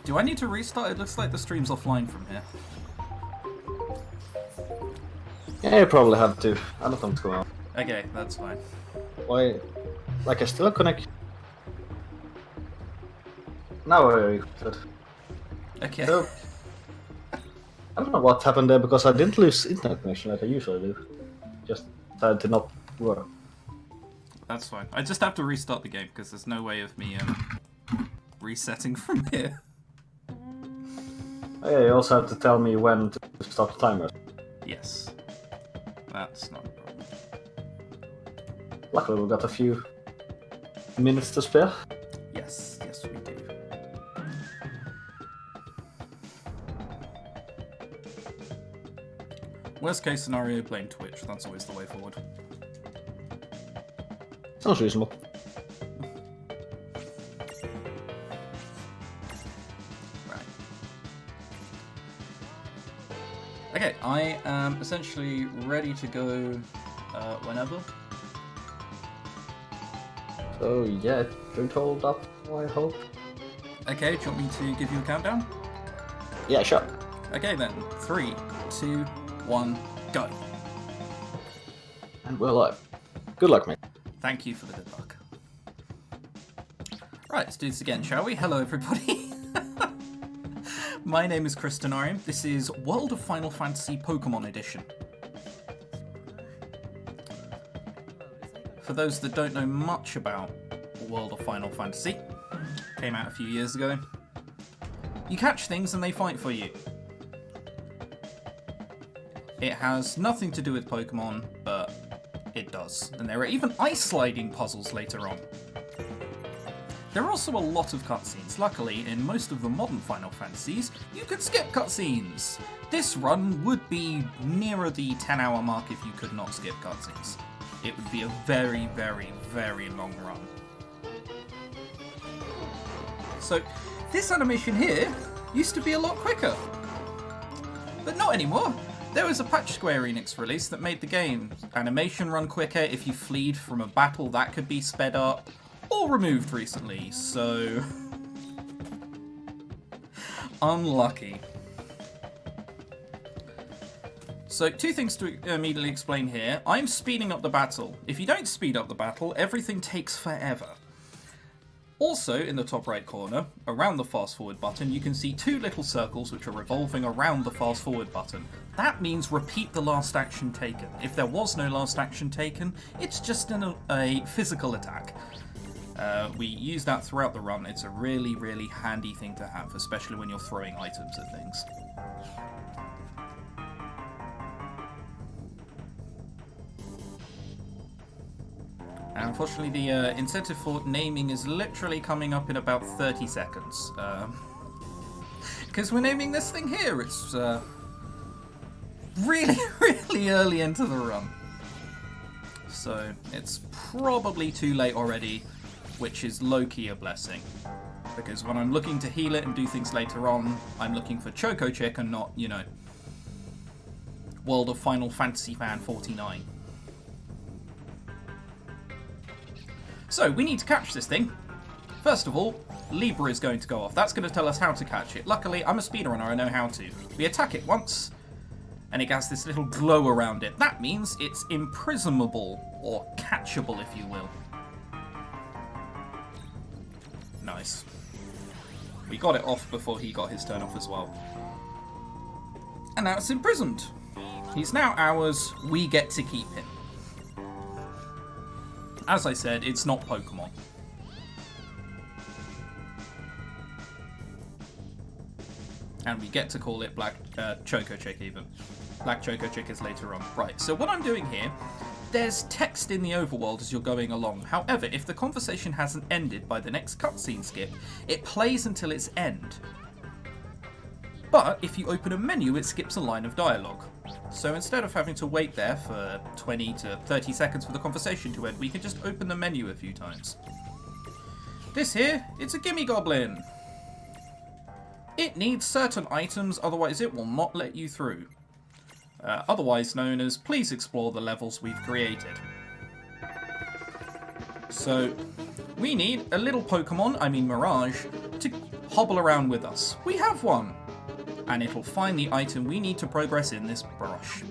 Do I need to restart? It looks like the stream's offline from here. Yeah, you probably have to. I don't know what's going on. Okay, that's fine. Why? Like, I still connect. Now I good. Okay. So, I don't know what happened there because I didn't lose internet connection like I usually do. Just decided to not work. That's fine. I just have to restart the game because there's no way of me resetting from here. Oh, yeah, you also have to tell me when to stop the timer. Yes. That's not a problem. Luckily, we got a few minutes to spare. Yes, yes we do. Worst case scenario, blame Twitch. That's always the way forward. Sounds reasonable. Right. Okay, I am essentially ready to go whenever. So yeah, don't hold up, I hope. Okay, do you want me to give you a countdown? Yeah, sure. Okay then, 3, 2, 1, go. And we're live. Good luck, mate. Thank you for the good luck. Right, let's do this again, shall we? Hello, everybody. My name is ChrisTenarium. This is World of Final Fantasy Pokemon Edition. For those that don't know much about World of Final Fantasy, came out a few years ago, you catch things and they fight for you. It has nothing to do with Pokemon, but it does. And there are even ice sliding puzzles later on. There are also a lot of cutscenes. Luckily, in most of the modern Final Fantasies, you can skip cutscenes. This run would be nearer the 10-hour mark if you could not skip cutscenes. It would be a very, very, very long run. So, this animation here used to be a lot quicker. But not anymore. There was a patch Square Enix release that made the game animation run quicker. If you fleed from a battle, that could be sped up. Or removed recently, so... unlucky. So, two things to immediately explain here. I'm speeding up the battle. If you don't speed up the battle, everything takes forever. Also, in the top right corner, around the fast forward button, you can see two little circles which are revolving around the fast forward button. That means repeat the last action taken. If there was no last action taken, it's just a physical attack. We use that throughout the run. It's a really, really handy thing to have, especially when you're throwing items at things. And unfortunately, the incentive for naming is literally coming up in about 30 seconds. Because we're naming this thing here. It's really, really early into the run. So it's probably too late already, which is low-key a blessing. Because when I'm looking to heal it and do things later on, I'm looking for Choco Chick and not, you know, World of Final Fantasy Fan 49. So, we need to catch this thing. First of all, Libra is going to go off. That's going to tell us how to catch it. Luckily, I'm a speedrunner, I know how to. We attack it once, and it has this little glow around it. That means it's imprisonable, or catchable, if you will. Nice. We got it off before he got his turn off as well. And now it's imprisoned. He's now ours, we get to keep him. As I said, it's not Pokemon. And we get to call it Black Choco Chick even. Black Choco Chick is later on. Right, so what I'm doing here, there's text in the overworld as you're going along. However, if the conversation hasn't ended by the next cutscene skip, it plays until its end. But if you open a menu, it skips a line of dialogue. So instead of having to wait there for 20 to 30 seconds for the conversation to end, we can just open the menu a few times. This here, it's a gimme goblin. It needs certain items, otherwise it will not let you through. Otherwise known as, please explore the levels we've created. So, we need a little Pokemon, I mean Mirage, to hobble around with us. We have one! And it'll find the item we need to progress in this bush.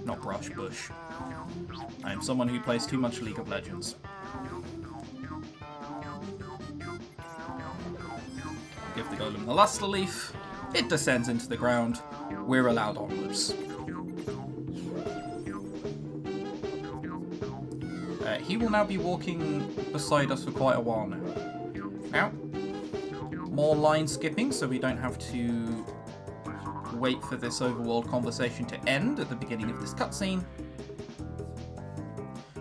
I am someone who plays too much League of Legends. Give the golem the luster leaf. It descends into the ground. We're allowed onwards. He will now be walking beside us for quite a while now. Now, more line skipping so we don't have to wait for this overworld conversation to end at the beginning of this cutscene.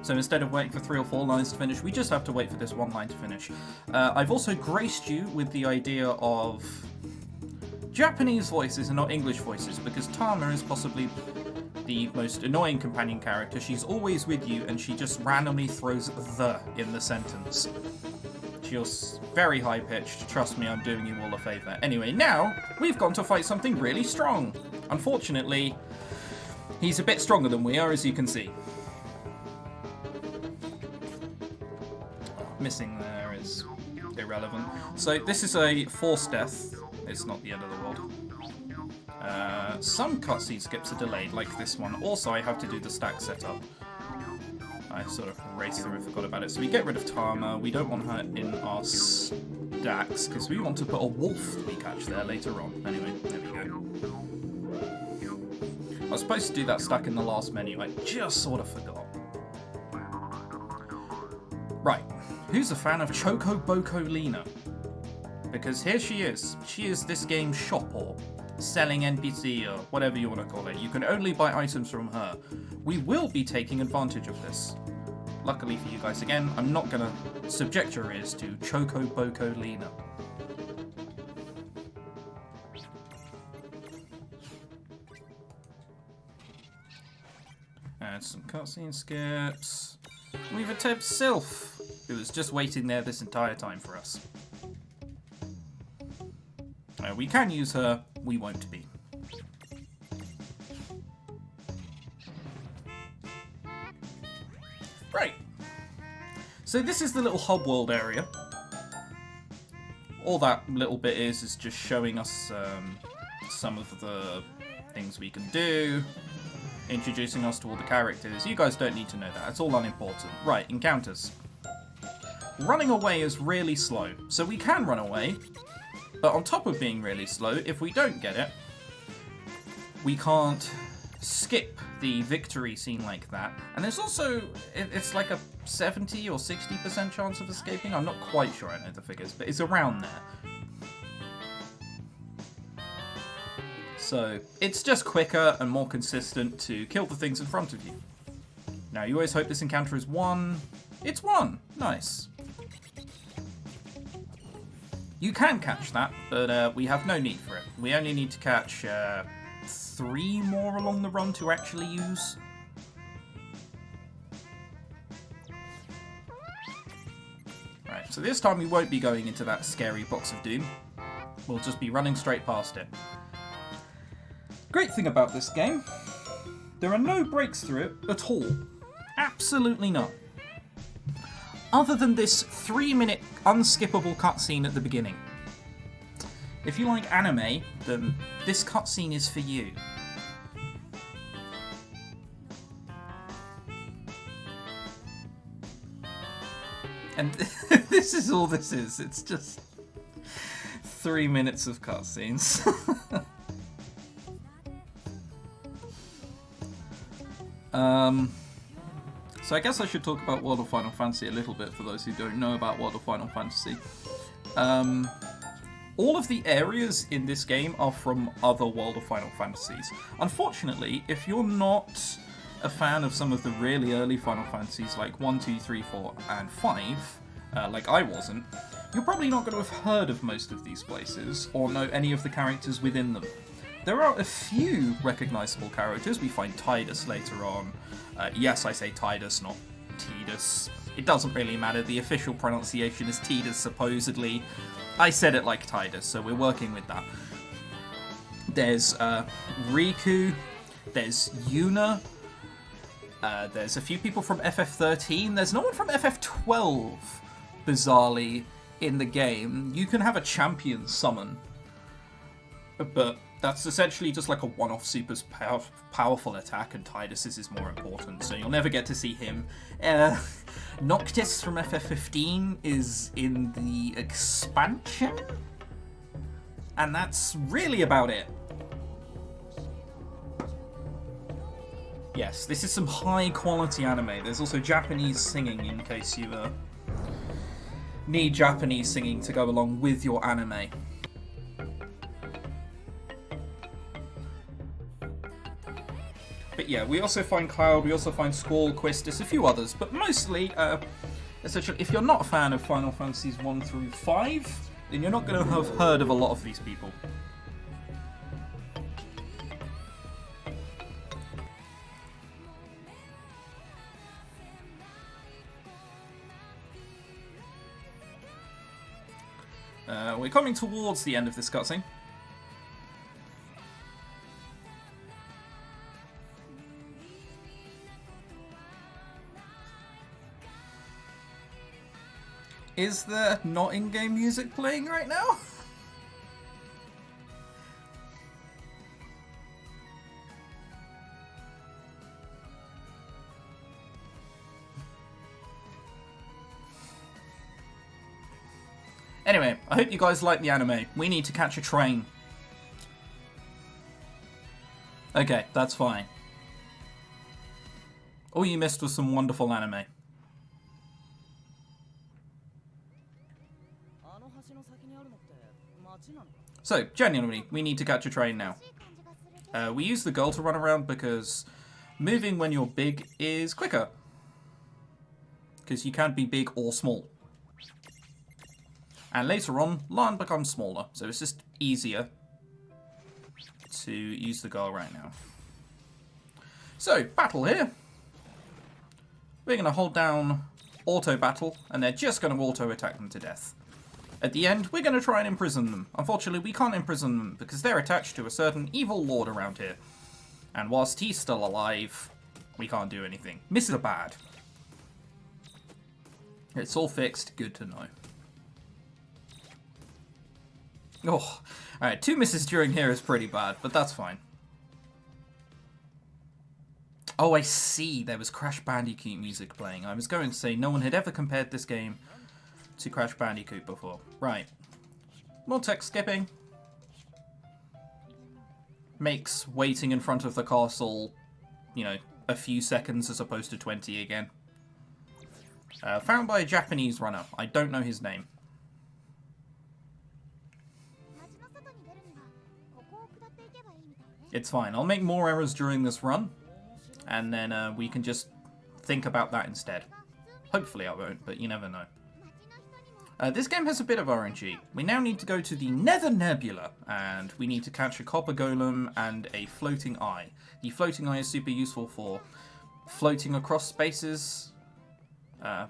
So instead of waiting for 3 or 4 lines to finish, we just have to wait for this one line to finish. I've also graced you with the idea of Japanese voices and not English voices, because Tama is possibly the most annoying companion character. She's always with you, and she just randomly throws the in the sentence. She's very high-pitched. Trust me, I'm doing you all a favour. Anyway, now we've gone to fight something really strong. Unfortunately, he's a bit stronger than we are, as you can see. Missing there is irrelevant. So this is a forced death. It's not the end of the world. Some cutscene skips are delayed, like this one. Also, I have to do the stack setup. I sort of raced through and forgot about it. So we get rid of Tama. We don't want her in our stacks, because we want to put a wolf we catch there later on. Anyway, there we go. I was supposed to do that stack in the last menu. I just sort of forgot. Right. Who's a fan of Choco Boko Lena? Because here she is. She is this game's shop or selling NPC or whatever you want to call it. You can only buy items from her. We will be taking advantage of this. Luckily for you guys again, I'm not going to subject your ears to Choco Boko Lena. And some cutscene skips. We've attempted Sylph, who was just waiting there this entire time for us. We can use her, we won't be. Right. So this is the little hub world area. All that little bit is just showing us some of the things we can do, introducing us to all the characters. You guys don't need to know that, it's all unimportant. Right, encounters. Running away is really slow, so we can run away, but on top of being really slow, if we don't get it, we can't skip the victory scene like that. And there's also, it's like a 70 or 60% chance of escaping. I'm not quite sure I know the figures, but it's around there. So it's just quicker and more consistent to kill the things in front of you. Now, you always hope this encounter is 1. It's 1. Nice. You can catch that, but we have no need for it. We only need to catch 3 more along the run to actually use. Right, so this time we won't be going into that scary box of doom. We'll just be running straight past it. Great thing about this game, there are no breaks through it at all. Absolutely none. Other than this 3-minute unskippable cutscene at the beginning. If you like anime, then this cutscene is for you. And this is all this is. It's just 3 minutes of cutscenes. So I guess I should talk about World of Final Fantasy a little bit for those who don't know about World of Final Fantasy. All of the areas in this game are from other World of Final Fantasies. Unfortunately, if you're not a fan of some of the really early Final Fantasies like 1, 2, 3, 4, and 5, like I wasn't, you're probably not going to have heard of most of these places or know any of the characters within them. There are a few recognisable characters. We find Tidus later on. Yes, I say Tidus, not Tidus. It doesn't really matter. The official pronunciation is Tidus, supposedly. I said it like Tidus, so we're working with that. There's Riku. There's Yuna. There's a few people from FF13. There's no one from FF12, bizarrely, in the game. You can have a champion summon But that's essentially just like a one-off super powerful attack, and Tidus's is more important, so you'll never get to see him. Noctis from FF15 is in the expansion, and that's really about it. Yes, this is some high-quality anime. There's also Japanese singing in case you need Japanese singing to go along with your anime. But yeah, we also find Cloud, we also find Squall, Quistis, a few others, but mostly, essentially, if you're not a fan of Final Fantasies 1 through 5, then you're not going to have heard of a lot of these people. We're coming towards the end of this cutscene. Is there not in-game music playing right now? Anyway, I hope you guys like the anime. We need to catch a train. Okay, that's fine. All you missed was some wonderful anime. So, genuinely, we need to catch a train now. We use the girl to run around because moving when you're big is quicker. Because you can't be big or small. And later on, Lan becomes smaller, so it's just easier to use the girl right now. So, battle here. We're going to hold down auto battle, and they're just going to auto attack them to death. At the end, we're going to try and imprison them. Unfortunately, we can't imprison them because they're attached to a certain evil lord around here. And whilst he's still alive, we can't do anything. Misses are bad. It's all fixed, good to know. Oh, alright, 2 misses during here is pretty bad, but that's fine. Oh, I see, there was Crash Bandicoot music playing. I was going to say no one had ever compared this game to Crash Bandicoot before. Right. More text skipping. Makes waiting in front of the castle, you know, a few seconds as opposed to 20 again. Found by a Japanese runner. I don't know his name. It's fine. I'll make more errors during this run, and then we can just think about that instead. Hopefully I won't, but you never know. This game has a bit of RNG. We now need to go to the Nether Nebula, and we need to catch a copper golem and a floating eye. The floating eye is super useful for floating across spaces,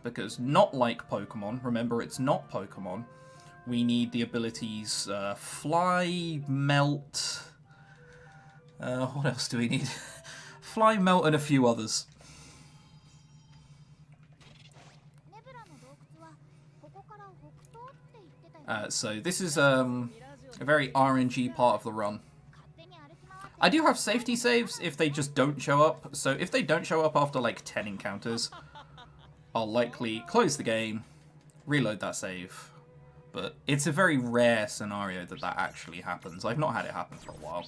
because not like Pokemon, remember it's not Pokemon, we need the abilities Fly, Melt... what else do we need? Fly, Melt, and a few others. So this is a very RNG part of the run. I do have safety saves if they just don't show up. So if they don't show up after like 10 encounters, I'll likely close the game, reload that save. But it's a very rare scenario that that actually happens. I've not had it happen for a while.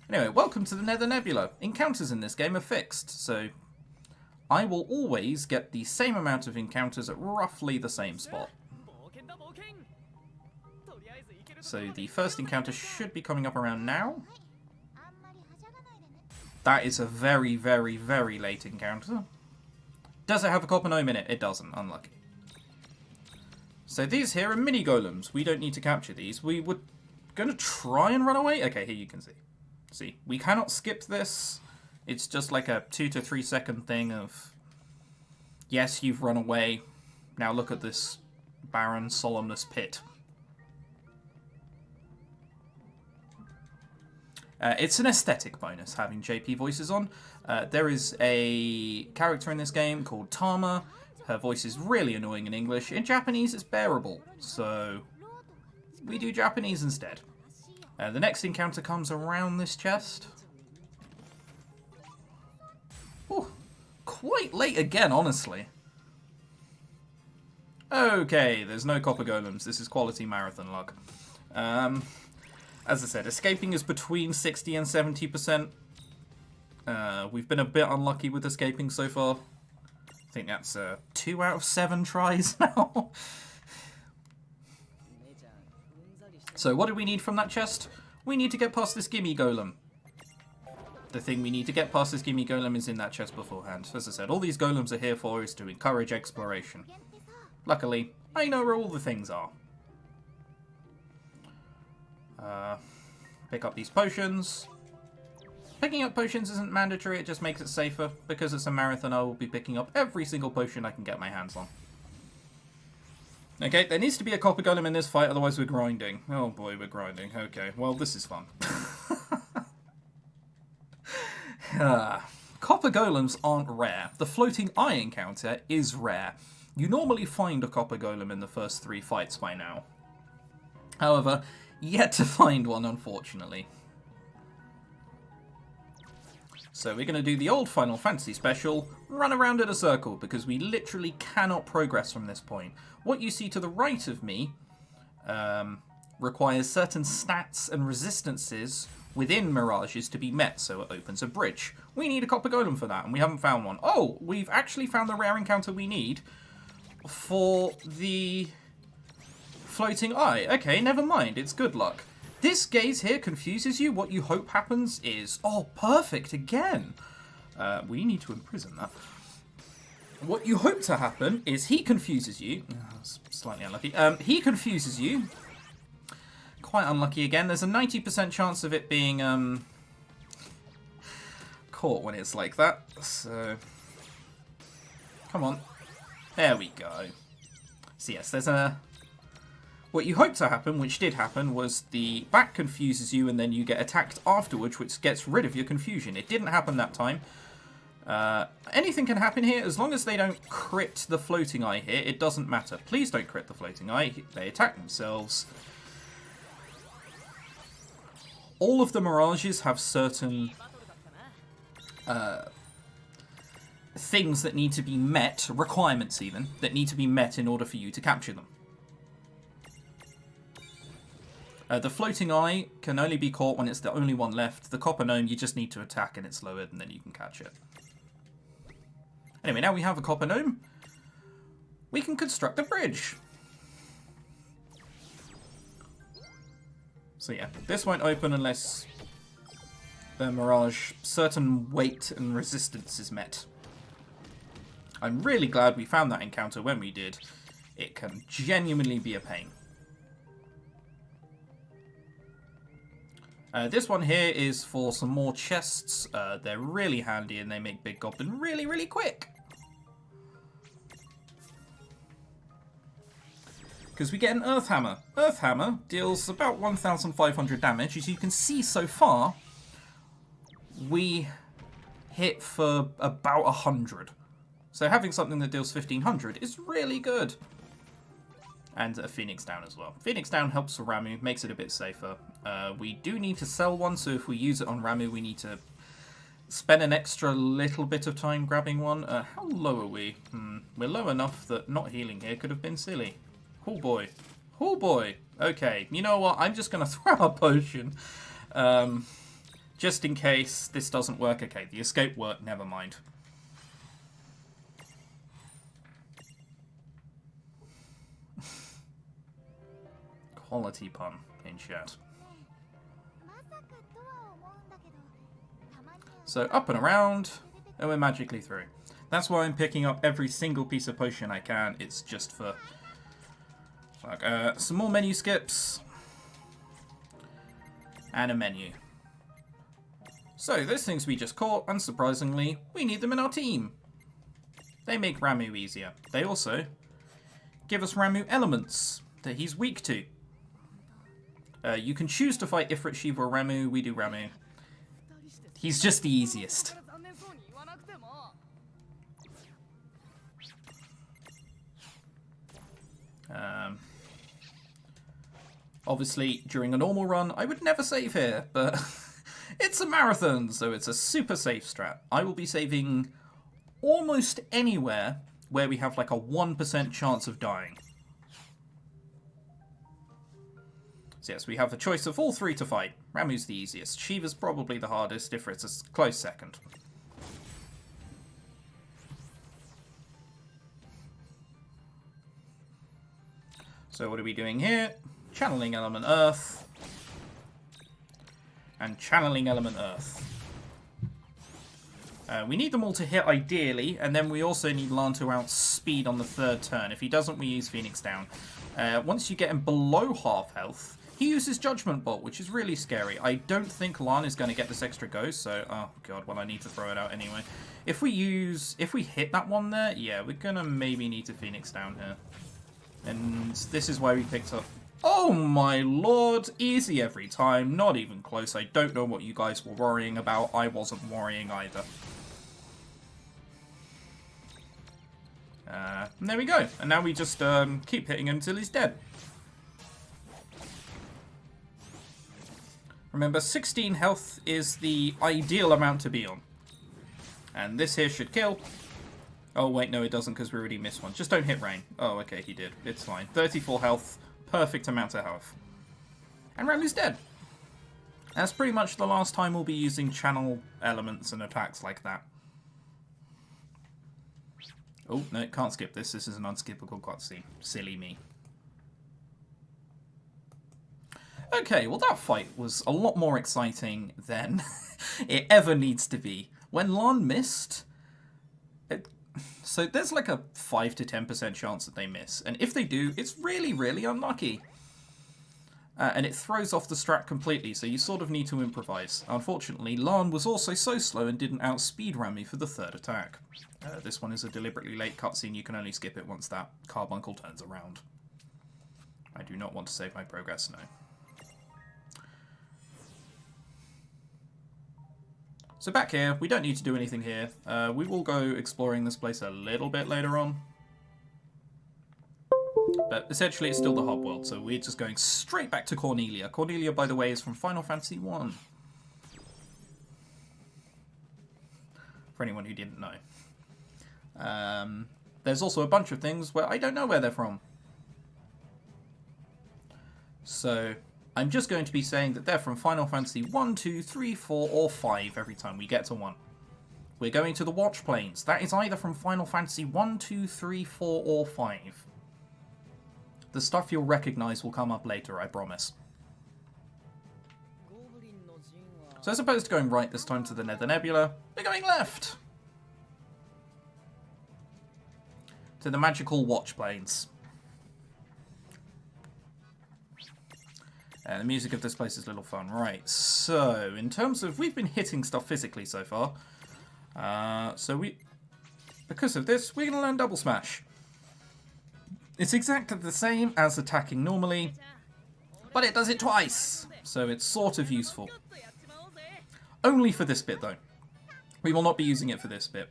Anyway, welcome to the Nether Nebula. Encounters in this game are fixed, so I will always get the same amount of encounters at roughly the same spot. So the first encounter should be coming up around now. That is a very, very, very late encounter. Does it have a copper gnome in it? It doesn't. Unlucky. So these here are mini golems. We don't need to capture these. We were going to try and run away. Okay, here you can see. See, we cannot skip this. It's just like a 2 to 3 second thing of, yes, you've run away. Now look at this barren, solemnous pit. It's an aesthetic bonus having JP voices on. There is a character in this game called Tama. Her voice is really annoying in English. In Japanese, it's bearable. So we do Japanese instead. The next encounter comes around this chest. Ooh, quite late again, honestly. Okay, there's no copper golems. This is quality marathon luck. As I said, escaping is between 60 and 70%. We've been a bit unlucky with escaping so far. I think that's 2 out of 7 tries now. So what do we need from that chest? We need to get past this gimme golem. The thing we need to get past this gimme golem is in that chest beforehand. As I said, all these golems are here for is to encourage exploration. Luckily, I know where all the things are. Pick up these potions. Picking up potions isn't mandatory, it just makes it safer. Because it's a marathon, I will be picking up every single potion I can get my hands on. Okay, there needs to be a copper golem in this fight, otherwise we're grinding. Oh boy, we're grinding. Okay, well, this is fun. Copper golems aren't rare. The floating eye encounter is rare. You normally find a copper golem in the first 3 fights by now. However, yet to find one, unfortunately. So we're going to do the old Final Fantasy special, run around in a circle, because we literally cannot progress from this point. What you see to the right of me requires certain stats and resistances within mirages to be met, so it opens a bridge. We need a copper golem for that, and we haven't found one. Oh, we've actually found the rare encounter we need for the floating eye. Okay, never mind, it's good luck. This gaze here confuses you. What you hope happens is... Oh, perfect, again. We need to imprison that. What you hope to happen is he confuses you. Oh, slightly unlucky. He confuses you. Quite unlucky again. There's a 90% chance of it being caught when it's like that. So... Come on. There we go. So yes, there's a... What you hope to happen, which did happen, was the back confuses you and then you get attacked afterwards, which gets rid of your confusion. It didn't happen that time. Anything can happen here, as long as they don't crit the floating eye here, it doesn't matter. Please don't crit the floating eye, they attack themselves. All of the mirages have certain things that need to be met, requirements even, that need to be met in order for you to capture them. The floating eye can only be caught when it's the only one left. The copper gnome, you just need to attack and it's lowered and then you can catch it. Anyway, now we have a copper gnome. We can construct a bridge. So yeah, this won't open unless the mirage certain weight and resistance is met. I'm really glad we found that encounter when we did. It can genuinely be a pain. This one here is for some more chests. They're really handy and they make Big Goblin really, really quick. Because we get an Earth Hammer. Earth Hammer deals about 1,500 damage. As you can see so far, we hit for about 100. So having something that deals 1,500 is really good. And a Phoenix Down as well. Phoenix Down helps for Ramu, makes it a bit safer. We do need to sell one, so if we use it on Ramu, we need to spend an extra little bit of time grabbing one. How low are we? We're low enough that not healing here could have been silly. Oh boy. Oh boy. Okay, you know what? I'm just going to throw a potion. Just in case this doesn't work. Okay, the escape worked, never mind. Quality pun in chat. So up and around, and we're magically through. That's why I'm picking up every single piece of potion I can. It's just for some more menu skips and a menu. So those things we just caught, unsurprisingly, we need them in our team. They make Ramu easier. They also give us Ramu elements that he's weak to. You can choose to fight Ifrit, Shiva, or Ramu. We do Ramu. He's just the easiest. Obviously, during a normal run, I would never save here, but it's a marathon, so it's a super safe strat. I will be saving almost anywhere where we have like a 1% chance of dying. So yes, we have a choice of all three to fight. Ramu's the easiest. Shiva's probably the hardest, if it's a close second. So what are we doing here? Channeling Element Earth. And channeling Element Earth. We need them all to hit ideally, and then we also need Lan to outspeed on the third turn. If he doesn't, we use Phoenix Down. Once you get him below half health, he uses Judgment Bolt, which is really scary. I don't think Lan is going to get this extra ghost, so... Oh, God, well, I need to throw it out anyway. If we hit that one there, yeah, we're going to maybe need to Phoenix Down here. And this is why we picked up... Oh, my lord! Easy every time, not even close. I don't know what you guys were worrying about. I wasn't worrying either. And there we go. And now we just keep hitting him until he's dead. Remember, 16 health is the ideal amount to be on. And this here should kill. Oh, wait, no, it doesn't because we already missed one. Just don't hit Rain. Oh, okay, he did. It's fine. 34 health. Perfect amount of health. And Ramu's dead. That's pretty much the last time we'll be using channel elements and attacks like that. Oh, no, can't skip this. This is an unskippable cutscene. Silly me. Okay, well that fight was a lot more exciting than it ever needs to be. When Lan missed... So there's like a 5 to 10% chance that they miss. And if they do, it's really, really unlucky. And it throws off the strat completely, so you sort of need to improvise. Unfortunately, Lan was also so slow and didn't outspeed Ramu for the third attack. This one is a deliberately late cutscene. You can only skip it once that carbuncle turns around. I do not want to save my progress, no. So back here, we don't need to do anything here. We will go exploring this place a little bit later on. But essentially it's still the hub world, so we're just going straight back to Cornelia. Cornelia, by the way, is from Final Fantasy 1. For anyone who didn't know. There's also a bunch of things where I don't know where they're from. So... I'm just going to be saying that they're from Final Fantasy 1, 2, 3, 4, or 5 every time we get to one. We're going to the Watch Plains. That is either from Final Fantasy 1, 2, 3, 4, or 5. The stuff you'll recognise will come up later, I promise. So as opposed to going right this time to the Nether Nebula, we're going left! To the magical Watch Plains. The music of this place is a little fun. Right, so in terms of... We've been hitting stuff physically so far. Because of this, we're going to learn Double Smash. It's exactly the same as attacking normally, but it does it twice. So it's sort of useful. Only for this bit, though. We will not be using it for this bit.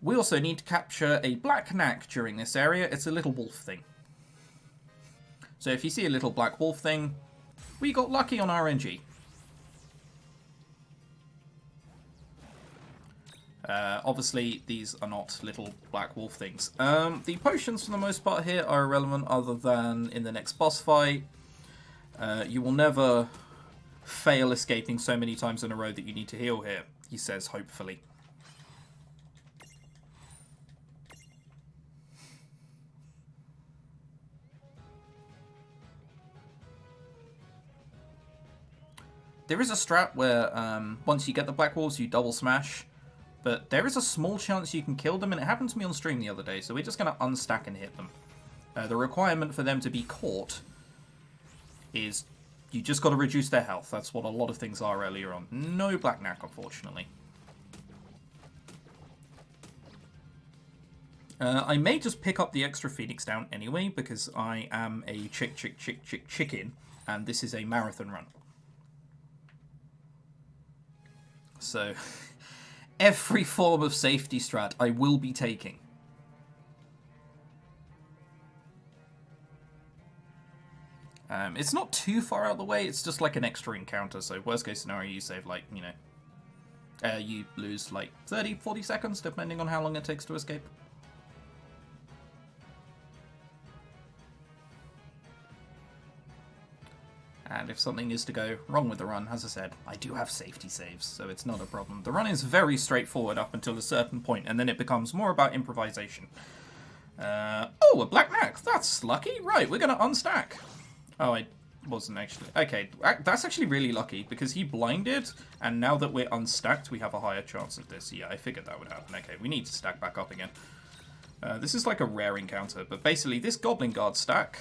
We also need to capture a black knack during this area. It's a little wolf thing. So if you see a little black wolf thing, we got lucky on RNG. Obviously, these are not little black wolf things. The potions, for the most part here, are irrelevant other than in the next boss fight. You will never fail escaping so many times in a row that you need to heal here, he says, hopefully. There is a strat where once you get the Black Wolves, you double smash. But there is a small chance you can kill them, and it happened to me on stream the other day, so we're just going to unstack and hit them. The requirement for them to be caught is you just got to reduce their health. That's what a lot of things are earlier on. No Black Knack, unfortunately. I may just pick up the extra Phoenix Down anyway, because I am a chicken, and this is a marathon run. So, every form of safety strat I will be taking. It's not too far out of the way, it's just like an extra encounter, so worst case scenario you save like, you know, you lose like 30, 40 seconds depending on how long it takes to escape. And if something is to go wrong with the run, as I said, I do have safety saves, so it's not a problem. The run is very straightforward up until a certain point, and then it becomes more about improvisation. Oh, a black knack! That's lucky! Right, we're going to unstack. Oh, I wasn't actually... Okay, that's actually really lucky, because he blinded, and now that we're unstacked, we have a higher chance of this. Yeah, I figured that would happen. Okay, we need to stack back up again. This is like a rare encounter, but basically this Goblin Guard stack...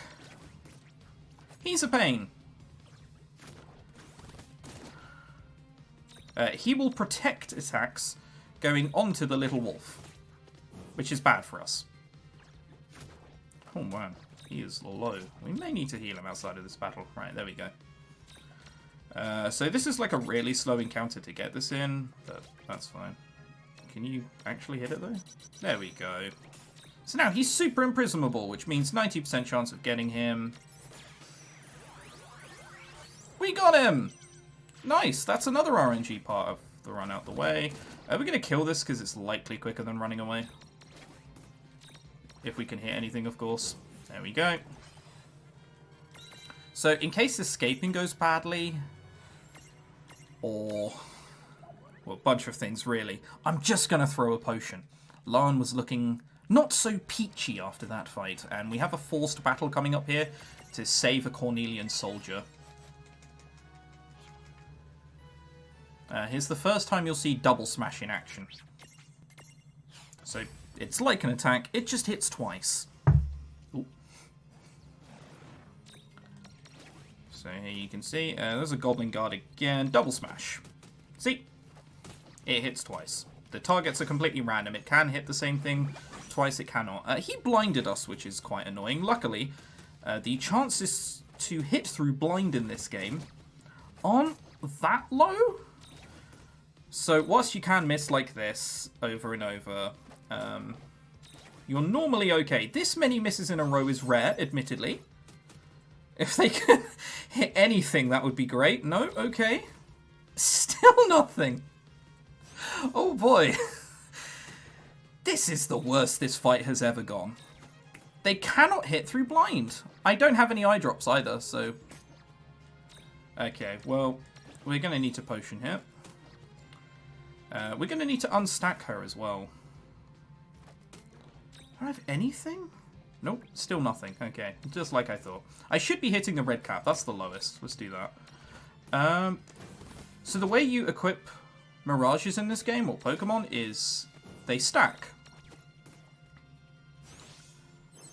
He's a pain. He will protect attacks going onto the little wolf, which is bad for us. Oh man, he is low. We may need to heal him outside of this battle. Right, there we go. So this is like a really slow encounter to get this in, but that's fine. Can you actually hit it though? There we go. So now he's super imprisonable, which means 90% chance of getting him. We got him! Nice, that's another RNG part of the run out the way. We're going to kill this because it's likely quicker than running away. If we can hit anything, of course. There we go. So, in case escaping goes badly, or... well, a bunch of things, really. I'm just going to throw a potion. Larn was looking not so peachy after that fight, and we have a forced battle coming up here to save a Cornelian soldier. Here's the first time you'll see double smash in action. So, it's like an attack, it just hits twice. Ooh. So here you can see, there's a Goblin Guard again, double smash. See? It hits twice. The targets are completely random, it can hit the same thing twice, it cannot. He blinded us, which is quite annoying. Luckily, the chances to hit through blind in this game aren't that low. So, whilst you can miss like this over and over, you're normally okay. This many misses in a row is rare, admittedly. If they can hit anything, that would be great. No? Okay. Still nothing. Oh boy. This is the worst this fight has ever gone. They cannot hit through blind. I don't have any eye drops either, so... okay, well, we're going to need to potion here. We're going to need to unstack her as well. Do I have anything? Nope, still nothing. Okay, just like I thought. I should be hitting the red cap. That's the lowest. Let's do that. So the way you equip mirages in this game, or Pokemon, is they stack.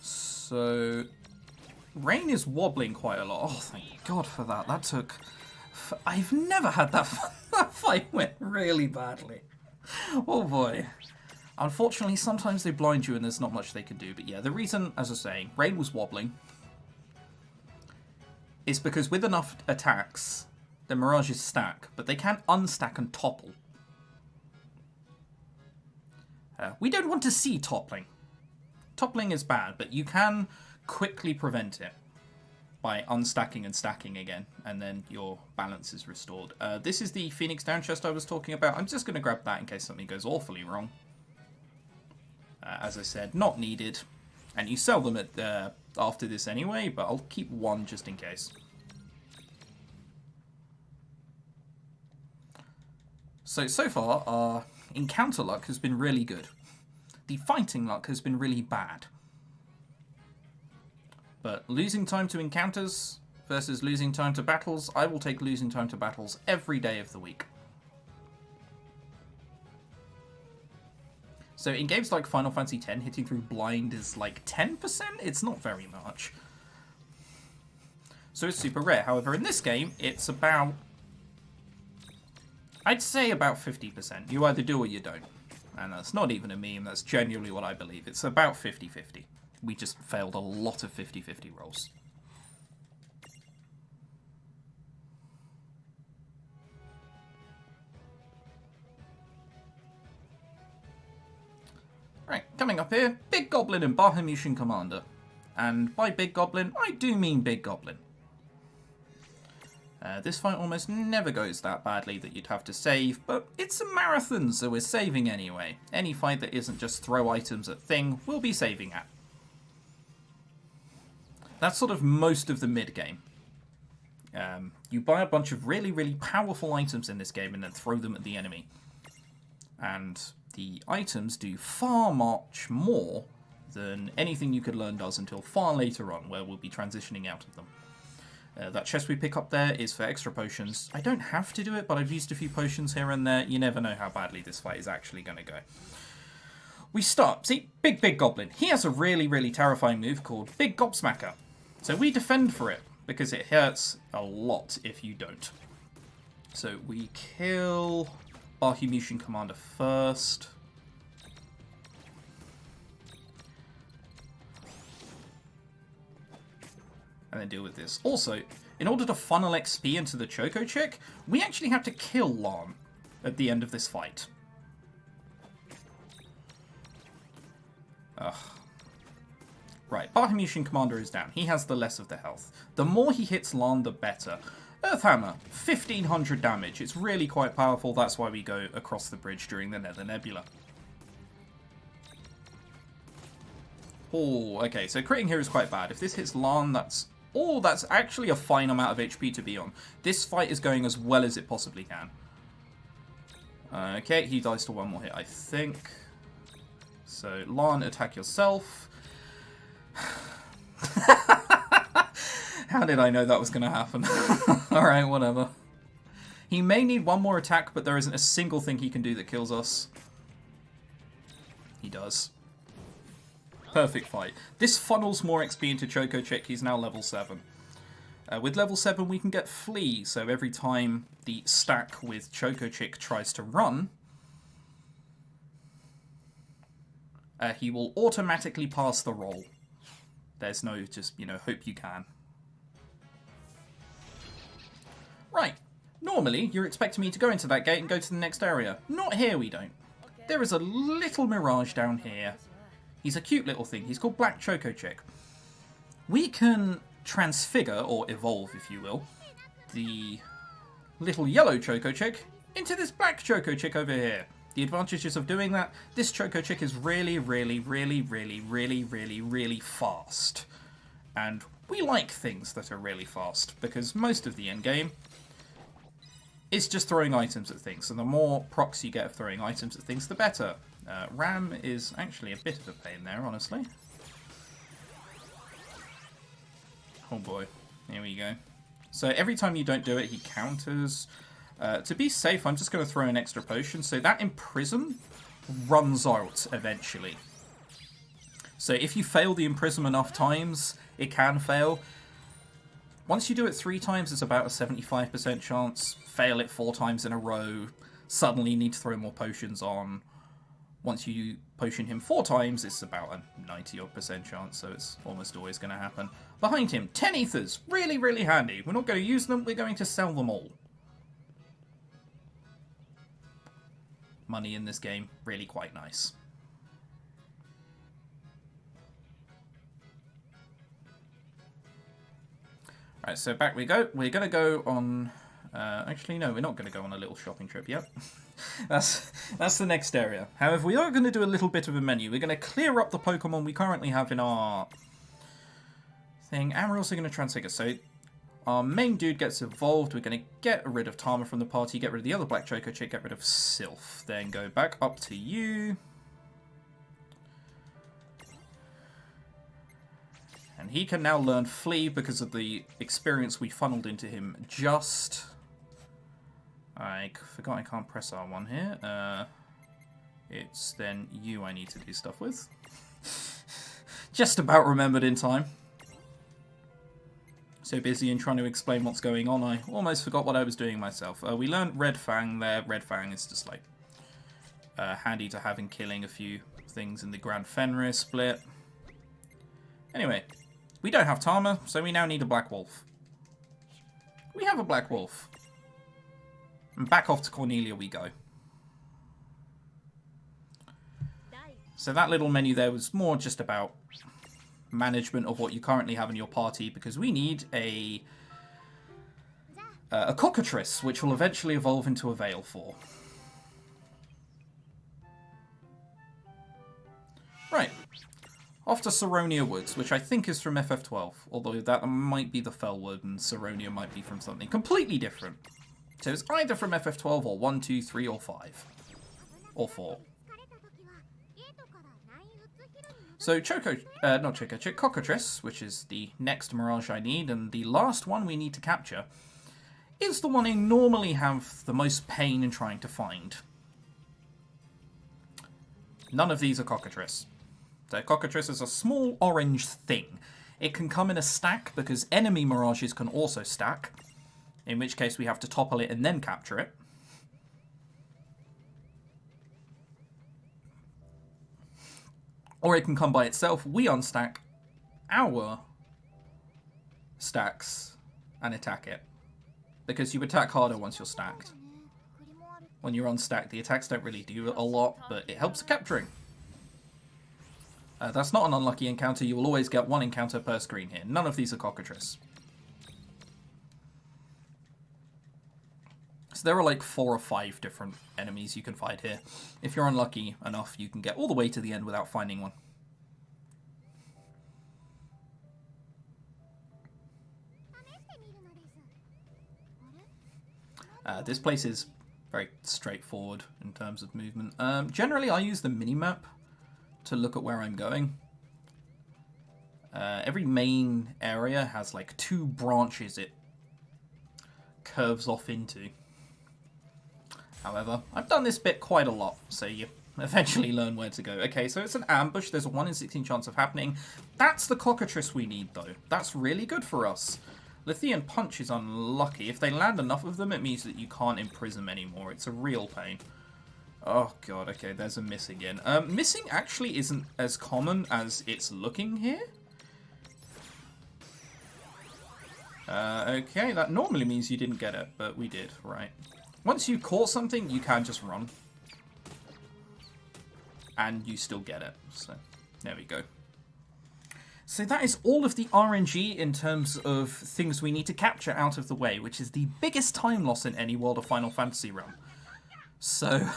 So... Rain is wobbling quite a lot. Oh, thank God for that. That took... I've never had that that fight went really badly. Oh boy. Unfortunately, sometimes they blind you and there's not much they can do. But yeah, the reason, as I was saying, Rain was wobbling is because with enough attacks, the mirages stack, but they can unstack and topple. We don't want to see toppling. Toppling is bad, but you can quickly prevent it by unstacking and stacking again, and then your balance is restored. This is the Phoenix Down chest I was talking about. I'm just going to grab that in case something goes awfully wrong. As I said, not needed. And you sell them at after this anyway, but I'll keep one just in case. So far, our encounter luck has been really good. The fighting luck has been really bad. But losing time to encounters versus losing time to battles, I will take losing time to battles every day of the week. So in games like Final Fantasy X, hitting through blind is like 10%? It's not very much. So it's super rare. However, in this game, it's about... I'd say about 50%. You either do or you don't. And that's not even a meme, that's genuinely what I believe. It's about 50-50. We just failed a lot of 50-50 rolls. Right, coming up here, Big Goblin and Bahamutian Commander. And by Big Goblin, I do mean Big Goblin. This fight almost never goes that badly that you'd have to save, but it's a marathon, so we're saving anyway. Any fight that isn't just throw items at thing, we'll be saving at. That's sort of most of the mid-game. You buy a bunch of really, really powerful items in this game and then throw them at the enemy. And the items do far much more than anything you could learn does until far later on, where we'll be transitioning out of them. That chest we pick up there is for extra potions. I don't have to do it, but I've used a few potions here and there. You never know how badly this fight is actually going to go. We start. See, big goblin. He has a really, really terrifying move called Big Gobsmacker. So we defend for it, because it hurts a lot if you don't. So we kill Barhumutian Commander first. And then deal with this. Also, in order to funnel XP into the Choco Chick, we actually have to kill Lan at the end of this fight. Ugh. Right, Barhumutian Commander is down. He has the less of the health. The more he hits Lan, the better. Earthhammer, 1500 damage. It's really quite powerful. That's why we go across the bridge during the Nether Nebula. Oh, okay, so critting here is quite bad. If this hits Lan, that's actually a fine amount of HP to be on. This fight is going as well as it possibly can. Okay, he dies to one more hit, I think. So, Lan, attack yourself. How did I know that was going to happen? Alright, whatever. He may need one more attack, but there isn't a single thing he can do that kills us. He does. Perfect fight. This funnels more XP into Choco Chick. He's now level 7. With level 7 we can get Flee, so every time the stack with Choco Chick tries to run, he will automatically pass the roll. There's no just, hope you can. Right. Normally, you're expecting me to go into that gate and go to the next area. Not here, we don't. There is a little mirage down here. He's a cute little thing. He's called Black Choco Chick. We can transfigure, or evolve, if you will, the little yellow Choco Chick into this black Choco Chick over here. The advantages of doing that, this Choco Chick is really, really, really, really, really, really, really fast. And we like things that are really fast, because most of the endgame is just throwing items at things. And the more procs you get of throwing items at things, the better. Ram is actually a bit of a pain there, honestly. Oh boy, here we go. So every time you don't do it, he counters. To be safe, I'm just going to throw an extra potion. So that Imprison runs out eventually. So if you fail the Imprison enough times, it can fail. Once you do it 3 times, it's about a 75% chance. Fail it 4 times in a row, suddenly you need to throw more potions on. Once you potion him 4 times, it's about a 90% chance, so it's almost always going to happen. Behind him, 10 ethers. Really, really handy. We're not going to use them, we're going to sell them all. Money in this game, really quite nice. Right, so back we go. We're going to go on... actually, no, we're not going to go on a little shopping trip yet. That's the next area. However, we are going to do a little bit of a menu. We're going to clear up the Pokemon we currently have in our thing, and we're also going to transfigure. So our main dude gets evolved. We're going to get rid of Tama from the party, get rid of the other Black Choco Chick, get rid of Sylph. Then go back up to you. And he can now learn Flee because of the experience we funneled into him just... I forgot I can't press R1 here. It's then you I need to do stuff with. Just about remembered in time. So busy in trying to explain what's going on, I almost forgot what I was doing myself. We learned Red Fang there. Red Fang is just like handy to have in killing a few things in the Grand Fenrir split. Anyway, we don't have Tama, so we now need a Black Wolf. We have a Black Wolf. And back off to Cornelia we go. So that little menu there was more just about management of what you currently have in your party, because we need a A cockatrice, which will eventually evolve into a veil for. Right. Off to Saronia Woods, which I think is from FF12, although that might be the Fellwood and Saronia might be from something completely different. So it's either from FF12 or 1, 2, 3, or 5. Or 4. So Cockatrice, which is the next Mirage I need, and the last one we need to capture, is the one I normally have the most pain in trying to find. None of these are Cockatrice. So Cockatrice is a small orange thing. It can come in a stack because enemy Mirages can also stack, in which case we have to topple it and then capture it. Or it can come by itself. We unstack our stacks and attack it. Because you attack harder once you're stacked. When you're unstacked, the attacks don't really do a lot, but it helps capturing. That's not an unlucky encounter. You will always get one encounter per screen here. None of these are Cockatrice. So there are like 4 or 5 different enemies you can fight here. If you're unlucky enough, you can get all the way to the end without finding one. This place is very straightforward in terms of movement. Generally, I use the minimap to look at where I'm going. Every main area has like 2 branches it curves off into. However, I've done this bit quite a lot, so you eventually learn where to go. Okay, so it's an ambush. There's a 1 in 16 chance of happening. That's the Cockatrice we need, though. That's really good for us. Lithian Punch is unlucky. If they land enough of them, it means that you can't imprison them anymore. It's a real pain. Oh, God. Okay, there's a miss again. Missing actually isn't as common as it's looking here. Okay, that normally means you didn't get it, but we did, right. Once you caught something, you can just run. And you still get it. So, there we go. So that is all of the RNG in terms of things we need to capture out of the way, which is the biggest time loss in any World of Final Fantasy realm. So,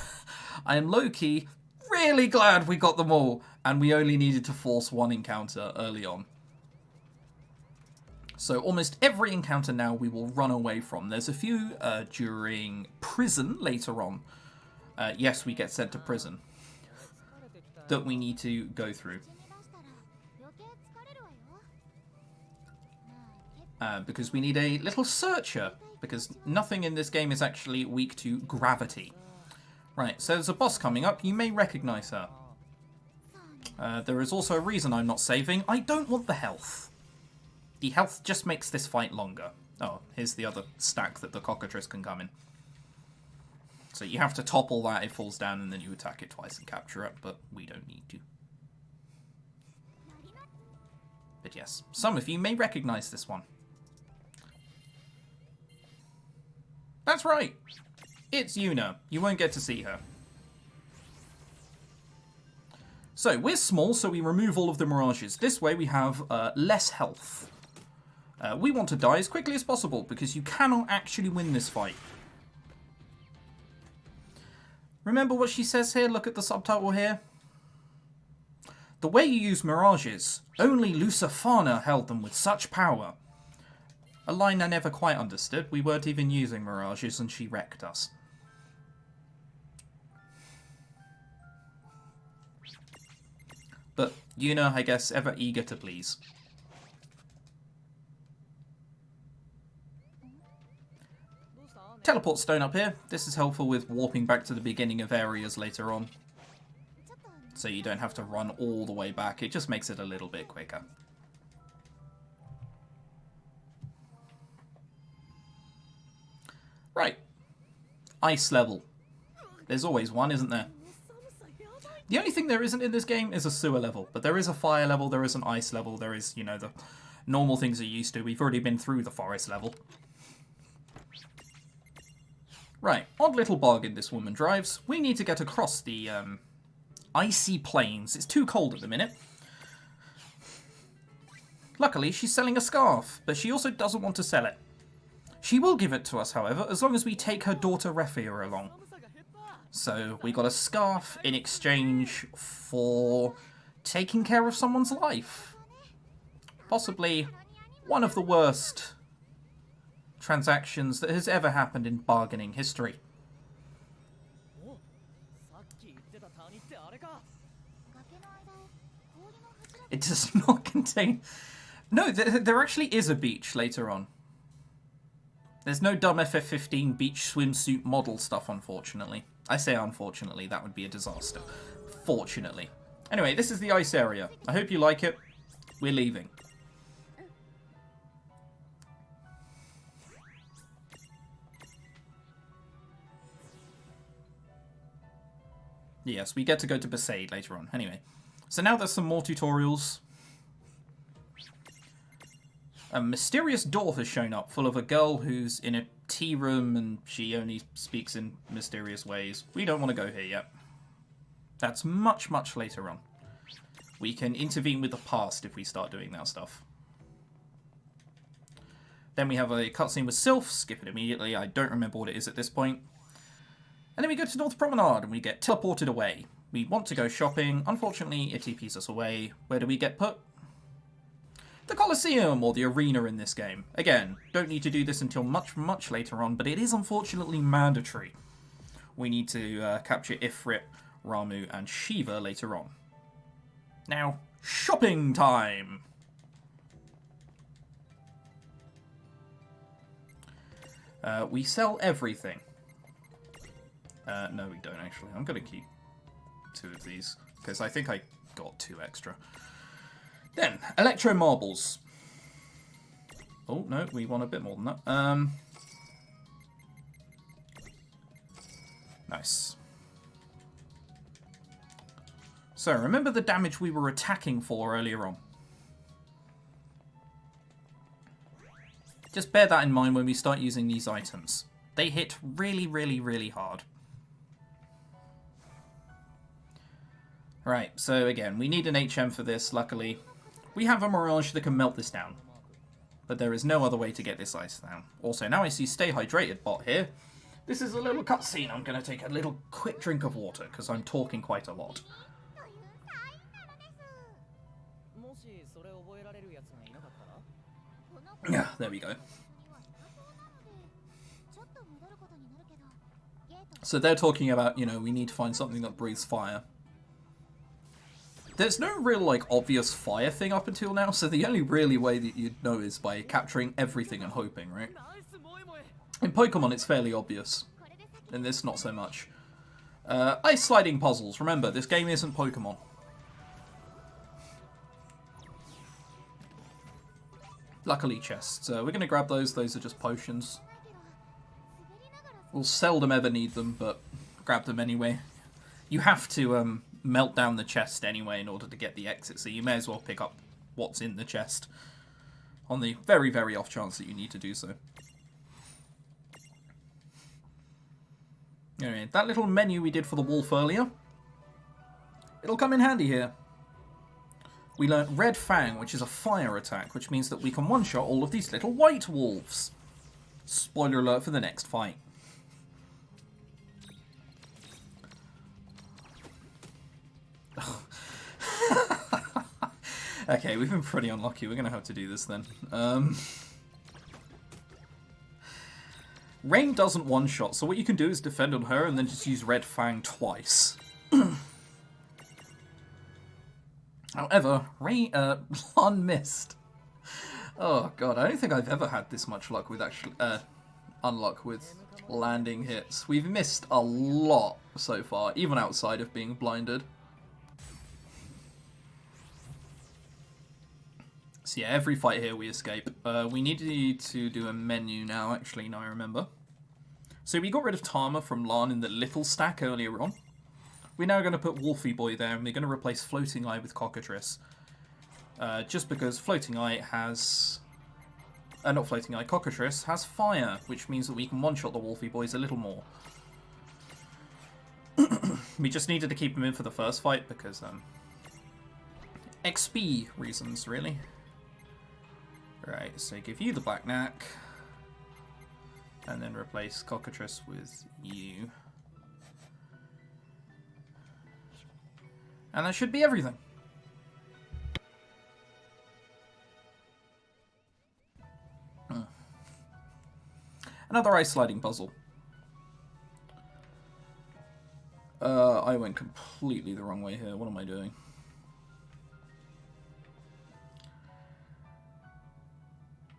I am low-key really glad we got them all, and we only needed to force 1 encounter early on. So almost every encounter now we will run away from. There's a few during prison later on. Yes, we get sent to prison. That we need to go through. Because we need a little searcher. Because nothing in this game is actually weak to gravity. Right, so there's a boss coming up. You may recognize her. There is also a reason I'm not saving. I don't want the health. The health just makes this fight longer. Oh, here's the other stack that the Cockatrice can come in. So you have to topple that, it falls down, and then you attack it twice and capture it, but we don't need to. But yes, some of you may recognize this one. That's right! It's Yuna. You won't get to see her. So, we're small, so we remove all of the mirages. This way we have less health. We want to die as quickly as possible, because you cannot actually win this fight. Remember what she says here? Look at the subtitle here. The way you use mirages, only Lucifana held them with such power. A line I never quite understood. We weren't even using mirages, and she wrecked us. But Yuna, I guess, ever eager to please. Teleport stone up here. This is helpful with warping back to the beginning of areas later on. So you don't have to run all the way back. It just makes it a little bit quicker. Right. Ice level. There's always one, isn't there? The only thing there isn't in this game is a sewer level. But there is a fire level, there is an ice level, there is, you know, the normal things you're used to. We've already been through the forest level. Right, odd little bargain this woman drives. We need to get across the icy plains. It's too cold at the minute. Luckily, she's selling a scarf, but she also doesn't want to sell it. She will give it to us, however, as long as we take her daughter Refia along. So we got a scarf in exchange for taking care of someone's life. Possibly one of the worst transactions that has ever happened in bargaining history. It does not contain... No, there actually is a beach later on. There's no dumb FF15 beach swimsuit model stuff, unfortunately. I say unfortunately, that would be a disaster. Fortunately. Anyway, this is the ice area. I hope you like it. We're leaving. Yes, we get to go to Besaid later on. Anyway, so now there's some more tutorials. A mysterious door has shown up, full of a girl who's in a tea room and she only speaks in mysterious ways. We don't want to go here yet. That's much, much later on. We can intervene with the past if we start doing that stuff. Then we have a cutscene with Sylph. Skip it immediately. I don't remember what it is at this point. And then we go to North Promenade and we get teleported away. We want to go shopping. Unfortunately, it TPs us away. Where do we get put? The Colosseum, or the arena in this game. Again, don't need to do this until much, much later on, but it is unfortunately mandatory. We need to capture Ifrit, Ramu, and Shiva later on. Now, shopping time! We sell everything. No, we don't actually. I'm going to keep 2 of these, because I think I got 2 extra. Then, Electro Marbles. Oh, no, we want a bit more than that. Nice. So, remember the damage we were attacking for earlier on. Just bear that in mind when we start using these items. They hit really, really, really hard. Right, so again, we need an HM for this, luckily. We have a Mirage that can melt this down. But there is no other way to get this ice down. Also, now I see Stay Hydrated bot here. This is a little cutscene. I'm going to take a little quick drink of water, because I'm talking quite a lot. Yeah, there we go. So they're talking about, you know, we need to find something that breathes fire. There's no real, like, obvious fire thing up until now, so the only really way that you'd know is by capturing everything and hoping, right? In Pokemon, it's fairly obvious. In this, not so much. Ice sliding puzzles. Remember, this game isn't Pokemon. Luckily, chests. We're going to grab those. Those are just potions. We'll seldom ever need them, but grab them anyway. You have to melt down the chest anyway in order to get the exit, so you may as well pick up what's in the chest on the very, very off chance that you need to do so. Anyway, that little menu we did for the wolf earlier, it'll come in handy here. We learnt Red Fang, which is a fire attack, which means that we can one-shot all of these little white wolves. Spoiler alert for the next fight. Okay, we've been pretty unlucky. We're going to have to do this then. Rain doesn't one-shot, so what you can do is defend on her and then just use Red Fang twice. However, Lan missed. Oh god, I don't think I've ever had this much luck with unluck with landing hits. We've missed a lot so far, even outside of being blinded. So yeah, every fight here we escape. We need to do a menu now, actually, now I remember. So we got rid of Tama from Lan in the little stack earlier on. We're now going to put Wolfie Boy there, and we're going to replace Floating Eye with Cockatrice. Just because Floating Eye has... not Floating Eye, Cockatrice has fire, which means that we can one-shot the Wolfie Boys a little more. We just needed to keep him in for the first fight, because... XP reasons, really. Right, so give you the Black Knack. And then replace Cockatrice with you. And that should be everything. Another ice sliding puzzle. I went completely the wrong way here. What am I doing?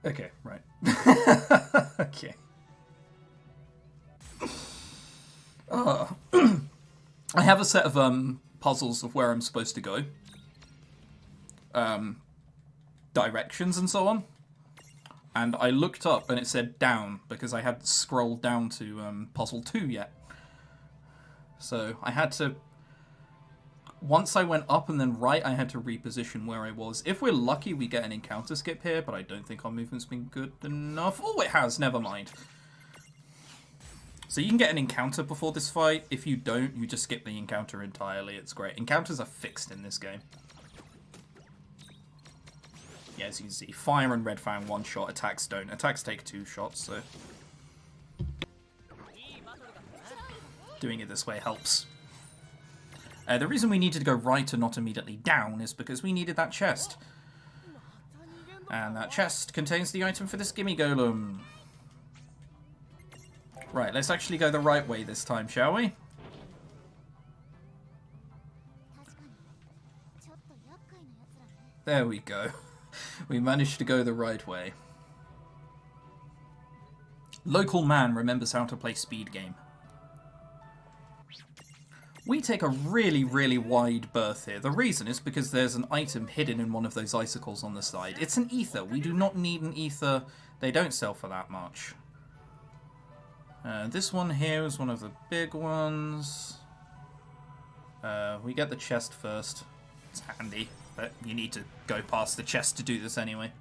Okay, right. Okay. I have a set of puzzles of where I'm supposed to go. Directions and so on. And I looked up and it said down because I hadn't scrolled down to puzzle 2 yet. So I had to... Once I went up and then right, I had to reposition where I was. If we're lucky, we get an encounter skip here, but I don't think our movement's been good enough. Oh, it has. Never mind. So you can get an encounter before this fight. If you don't, you just skip the encounter entirely. It's great. Encounters are fixed in this game. Yeah, as you can see, fire and red fang 1 shot, attacks don't. Attacks take 2 shots, so... Doing it this way helps. The reason we needed to go right and not immediately down is because we needed that chest. And that chest contains the item for this gimme golem. Right, let's actually go the right way this time, shall we? There we go. We managed to go the right way. Local man remembers how to play speed game. We take a really, really wide berth here. The reason is because there's an item hidden in one of those icicles on the side. It's an ether. We do not need an ether. They don't sell for that much. This one here is one of the big ones. We get the chest first. It's handy, but you need to go past the chest to do this anyway.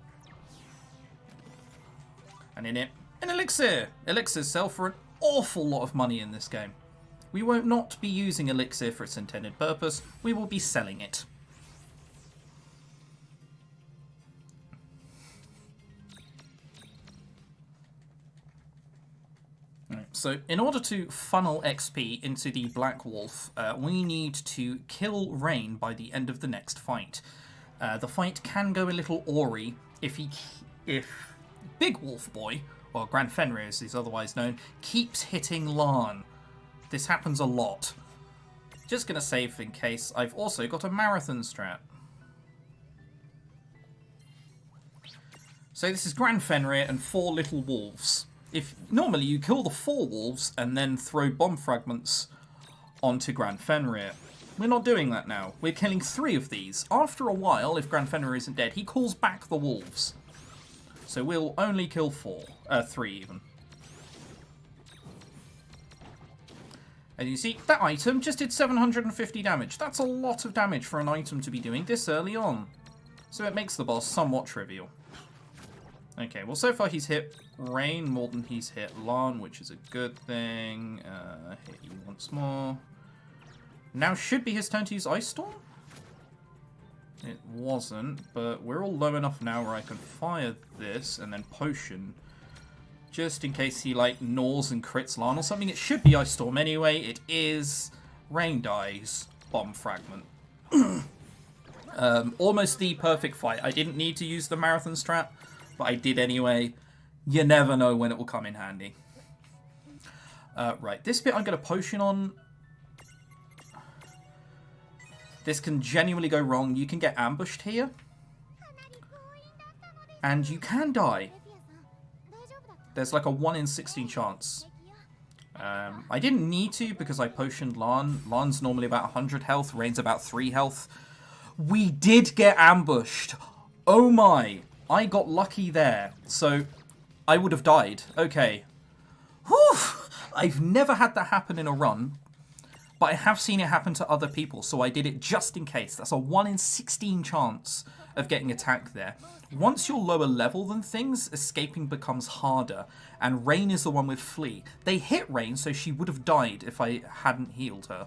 And in it, an elixir! Elixirs sell for an awful lot of money in this game. We won't not be using elixir for its intended purpose, we will be selling it. Right, so in order to funnel XP into the Black Wolf, we need to kill Rain by the end of the next fight. The fight can go a little awry if Big Wolf Boy, or Grand Fenrir as he's otherwise known, keeps hitting Lan. This happens a lot. Just going to save in case. I've also got a marathon strat. So this is Grand Fenrir and 4 little wolves. If normally you kill the 4 wolves and then throw bomb fragments onto Grand Fenrir. We're not doing that now. We're killing 3 of these. After a while, if Grand Fenrir isn't dead, he calls back the wolves. So we'll only kill 3 even. And you see, that item just did 750 damage. That's a lot of damage for an item to be doing this early on. So it makes the boss somewhat trivial. Okay, well so far he's hit Rain more than he's hit Lan, which is a good thing. Hit you once more. Now should be his turn to use Ice Storm? It wasn't, but we're all low enough now where I can fire this and then potion. Just in case he, like, gnaws and crits Lan or something. It should be Ice Storm anyway. It is. Rain dies. Bomb fragment. Almost the perfect fight. I didn't need to use the marathon strat, but I did anyway. You never know when it will come in handy. Right, this bit I'm going to potion on. This can genuinely go wrong. You can get ambushed here. And you can die. There's like a 1 in 16 chance. I didn't need to because I potioned Lan. Lan's normally about 100 health. Rain's about 3 health. We did get ambushed. Oh my. I got lucky there. So I would have died. Okay. Whew. I've never had that happen in a run. But I have seen it happen to other people. So I did it just in case. That's a 1 in 16 chance of getting attacked there. Once you're lower level than things, escaping becomes harder, and Rain is the one with Flee. They hit Rain, so she would have died if I hadn't healed her.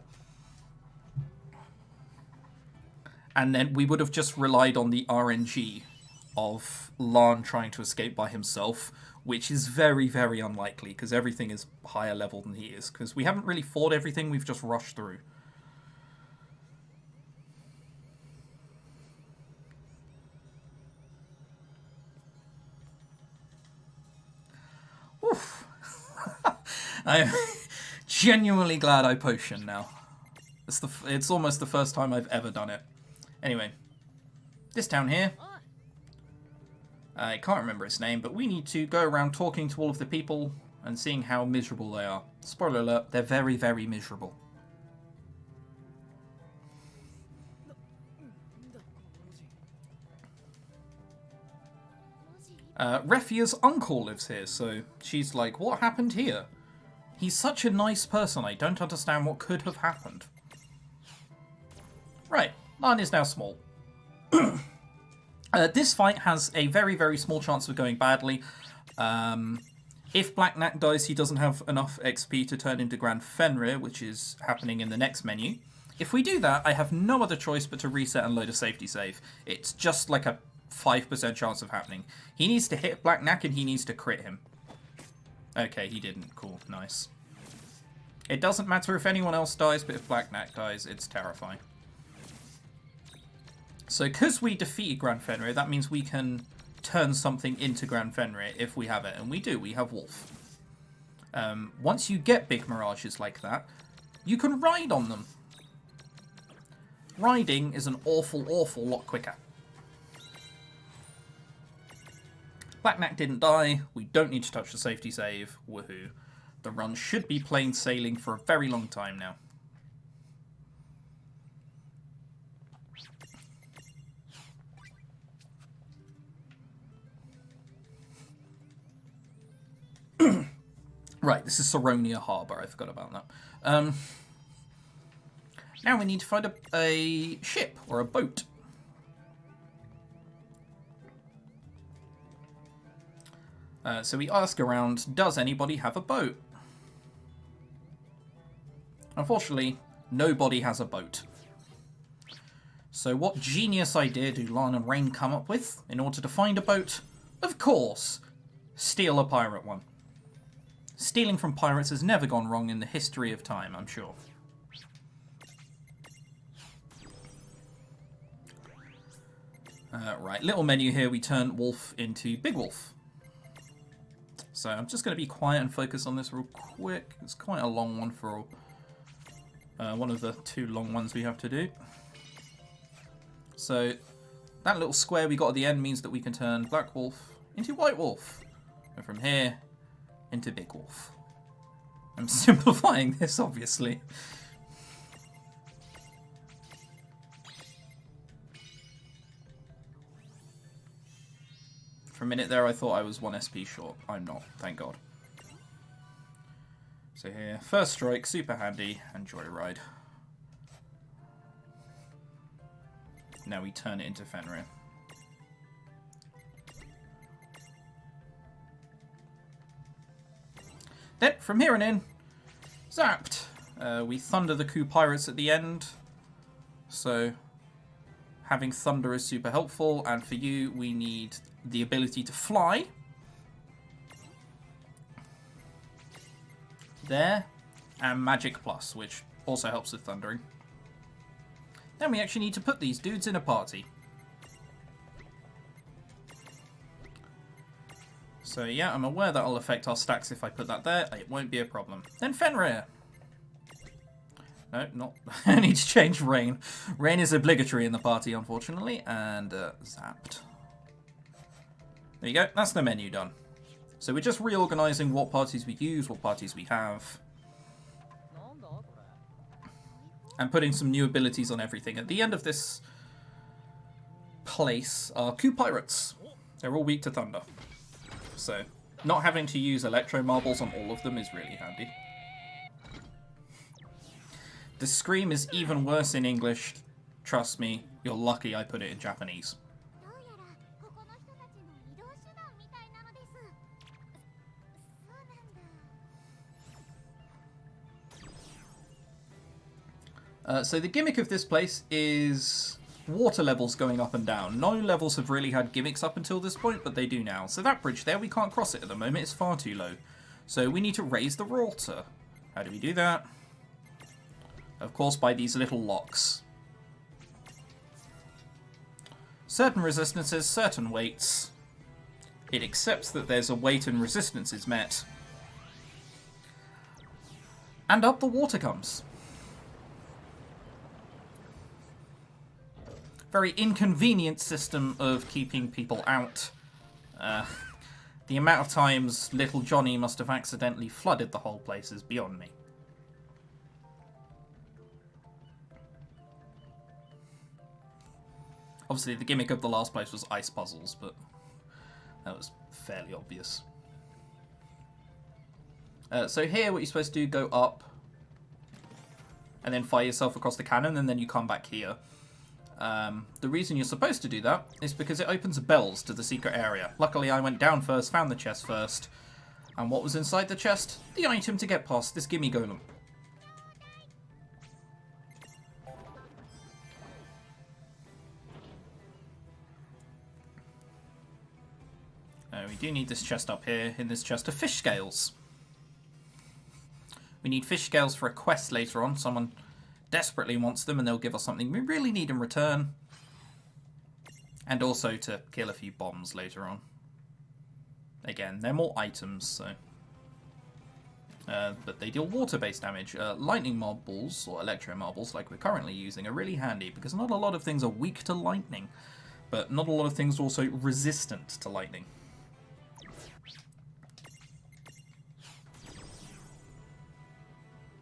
And then we would have just relied on the RNG of Lan trying to escape by himself, which is very, very unlikely, because everything is higher level than he is, because we haven't really fought everything, we've just rushed through. Oof. I'm genuinely glad I potion now. It's almost the first time I've ever done it. Anyway, this town here, I can't remember its name, but we need to go around talking to all of the people and seeing how miserable they are. Spoiler alert, they're very, very miserable. Refia's uncle lives here, so she's like, what happened here? He's such a nice person, I don't understand what could have happened. Right, Lan is now small. This fight has a very, very small chance of going badly. If Black Knack dies, he doesn't have enough XP to turn into Grand Fenrir, which is happening in the next menu. If we do that, I have no other choice but to reset and load a safety save. It's just like a 5% chance of happening. He needs to hit Black Knack and he needs to crit him. Okay, he didn't. Cool, nice. It doesn't matter if anyone else dies, but if Black Knack dies, it's terrifying. So, because we defeated Grand Fenrir, that means we can turn something into Grand Fenrir if we have it. And we do, we have Wolf. Once you get big mirages like that, you can ride on them. Riding is an awful, awful lot quicker. Black Knack didn't die. We don't need to touch the safety save. Woohoo. The run should be plain sailing for a very long time now. Right, this is Saronia Harbour. I forgot about that. Now we need to find a ship or a boat. So we ask around, does anybody have a boat? Unfortunately, nobody has a boat. So what genius idea do Lan and Rain come up with in order to find a boat? Of course, steal a pirate one. Stealing from pirates has never gone wrong in the history of time, I'm sure. Right, little menu here, we turn Wolf into Big Wolf. So I'm just going to be quiet and focus on this real quick. It's quite a long one for one of the two long ones we have to do. So that little square we got at the end means that we can turn Black Wolf into White Wolf. And from here into Big Wolf. I'm simplifying this, obviously. For a minute there, I thought I was 1 SP short. I'm not, thank God. So here, First Strike, super handy, and Joyride. Now we turn it into Fenrir. Then, from here on in, zapped. We thunder the coup pirates at the end. So, having thunder is super helpful, and for you, we need the ability to fly. There. And Magic Plus, which also helps with thundering. Then we actually need to put these dudes in a party. So yeah, I'm aware that'll affect our stacks if I put that there. It won't be a problem. Then Fenrir. No, not. I need to change Rain. Rain is obligatory in the party, unfortunately. And zapped. There you go. That's the menu done. So we're just reorganizing what parties we use, what parties we have. And putting some new abilities on everything. At the end of this place are coup pirates. They're all weak to thunder. So, not having to use electro marbles on all of them is really handy. The scream is even worse in English. Trust me, you're lucky I put it in Japanese. So the gimmick of this place is water levels going up and down. No levels have really had gimmicks up until this point, but they do now. So that bridge there, we can't cross it at the moment. It's far too low. So we need to raise the water. How do we do that? Of course, by these little locks. Certain resistances, certain weights. It accepts that there's a weight and resistance is met. And up the water comes. Very inconvenient system of keeping people out. The amount of times little Johnny must have accidentally flooded the whole place is beyond me. Obviously, the gimmick of the last place was ice puzzles, but that was fairly obvious. So here, what you're supposed to do, go up, and then fire yourself across the cannon, and then you come back here. The reason you're supposed to do that is because it opens bells to the secret area. Luckily, I went down first, found the chest first, and what was inside the chest? The item to get past this gimme golem. We do need this chest up here. In this chest are fish scales. We need fish scales for a quest later on. Someone desperately wants them and they'll give us something we really need in return. And also to kill a few bombs later on. Again, they're more items, so... but they deal water-based damage. Lightning marbles, or electro marbles, like we're currently using, are really handy because not a lot of things are weak to lightning. But not a lot of things are also resistant to lightning.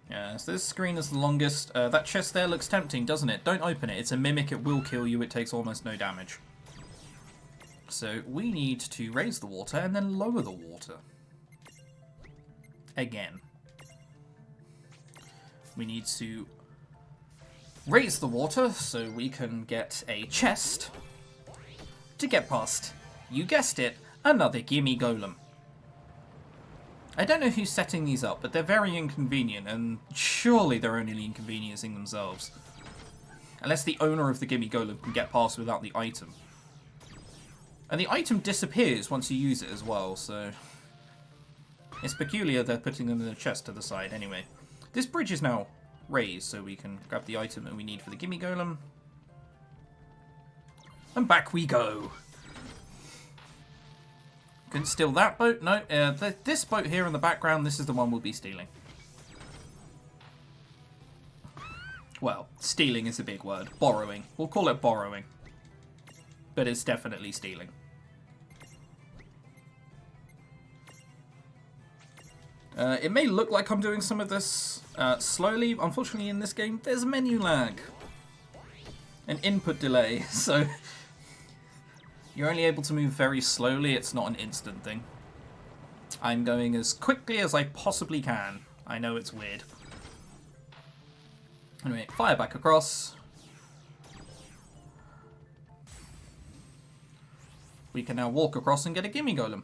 Yeah, so this screen is the longest. That chest there looks tempting, doesn't it? Don't open it. It's a mimic. It will kill you. It takes almost no damage. So we need to raise the water and then lower the water. Again. We need to raise the water so we can get a chest to get past, you guessed it, another gimme golem. I don't know who's setting these up, but they're very inconvenient, and surely they're only inconveniencing themselves. Unless the owner of the gimme golem can get past without the item. And the item disappears once you use it as well, so... It's peculiar they're putting them in the chest to the side anyway. This bridge is now raised, so we can grab the item that we need for the gimme golem. And back we go! Couldn't steal that boat? No, this boat here in the background, this is the one we'll be stealing. Well, stealing is a big word. Borrowing. We'll call it borrowing. But it's definitely stealing. It may look like I'm doing some of this slowly. Unfortunately, in this game, there's menu lag. An input delay, so... You're only able to move very slowly, it's not an instant thing. I'm going as quickly as I possibly can. I know it's weird. Anyway, fire back across. We can now walk across and get a gimme golem.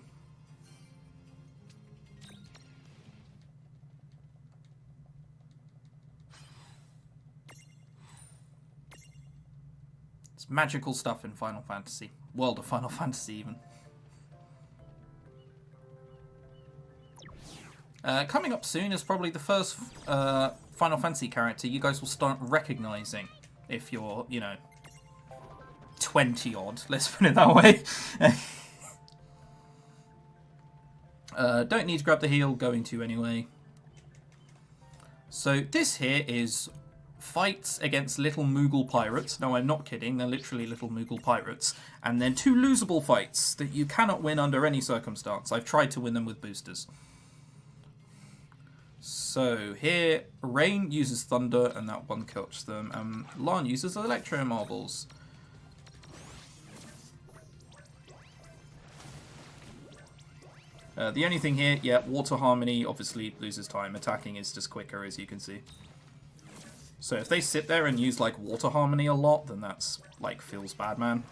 It's magical stuff in Final Fantasy. World of Final Fantasy, even. Coming up soon is probably the first Final Fantasy character you guys will start recognizing if you're, you know, 20-odd, let's put it that way. Don't need to grab the heal, going to anyway. So this here is fights against little Moogle pirates. No, I'm not kidding, they're literally little Moogle pirates. And then 2 losable fights that you cannot win under any circumstance. I've tried to win them with boosters. So here, Rain uses Thunder and that one kills them. And Lan uses Electro Marbles. The only thing here, yeah, Water Harmony obviously loses time. Attacking is just quicker, as you can see. So if they sit there and use, like, Water Harmony a lot, then that's, like, feels bad, man.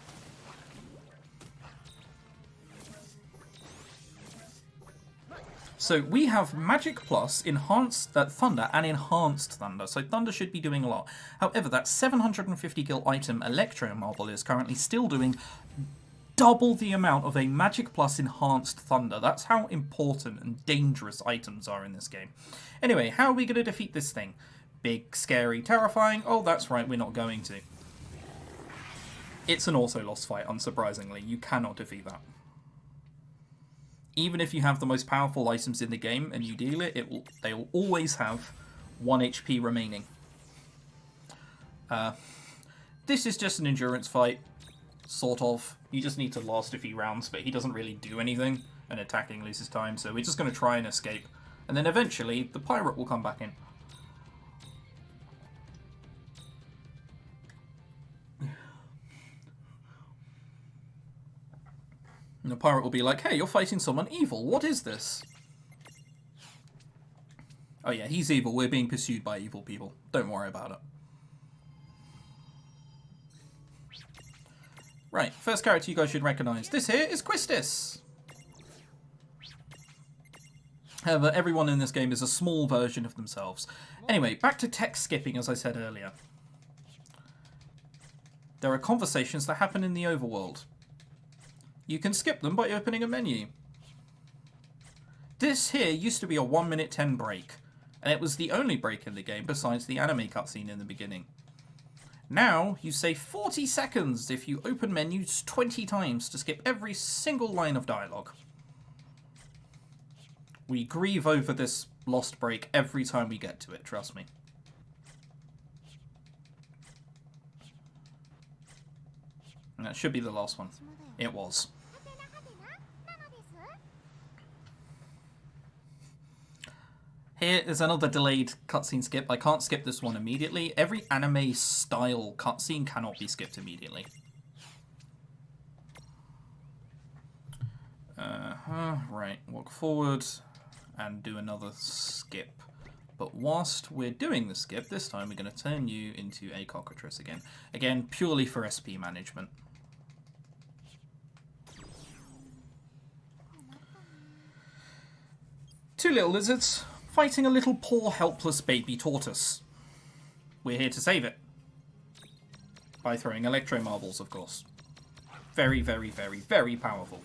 So we have Magic Plus, Enhanced Thunder, and Enhanced Thunder. So Thunder should be doing a lot. However, that 750 gil item Electro Marble is currently still doing double the amount of a Magic Plus Enhanced Thunder. That's how important and dangerous items are in this game. Anyway, how are we going to defeat this thing? Big, scary, terrifying? Oh, that's right, we're not going to. It's an auto-loss fight, unsurprisingly. You cannot defeat that. Even if you have the most powerful items in the game and you deal it, they will always have 1 HP remaining. This is just an endurance fight, sort of. You just need to last a few rounds, but he doesn't really do anything, and attacking loses time, so we're just going to try and escape. And then eventually, the pirate will come back in. And the pirate will be like, hey, you're fighting someone evil. What is this? Oh yeah, he's evil. We're being pursued by evil people. Don't worry about it. Right, first character you guys should recognise. This here is Quistis. However, everyone in this game is a small version of themselves. Anyway, back to text skipping, as I said earlier. There are conversations that happen in the overworld. You can skip them by opening a menu. This here used to be a 1 minute 10 break, and it was the only break in the game besides the anime cutscene in the beginning. Now, you save 40 seconds if you open menus 20 times to skip every single line of dialogue. We grieve over this lost break every time we get to it, trust me. And that should be the last one. It was. Here is another delayed cutscene skip. I can't skip this one immediately. Every anime-style cutscene cannot be skipped immediately. Right, walk forward and do another skip. But whilst we're doing the skip, this time we're going to turn you into a cockatrice again. Again, purely for SP management. Two little lizards fighting a little poor helpless baby tortoise. We're here to save it. By throwing electro marbles, of course. Very, very, very, very powerful.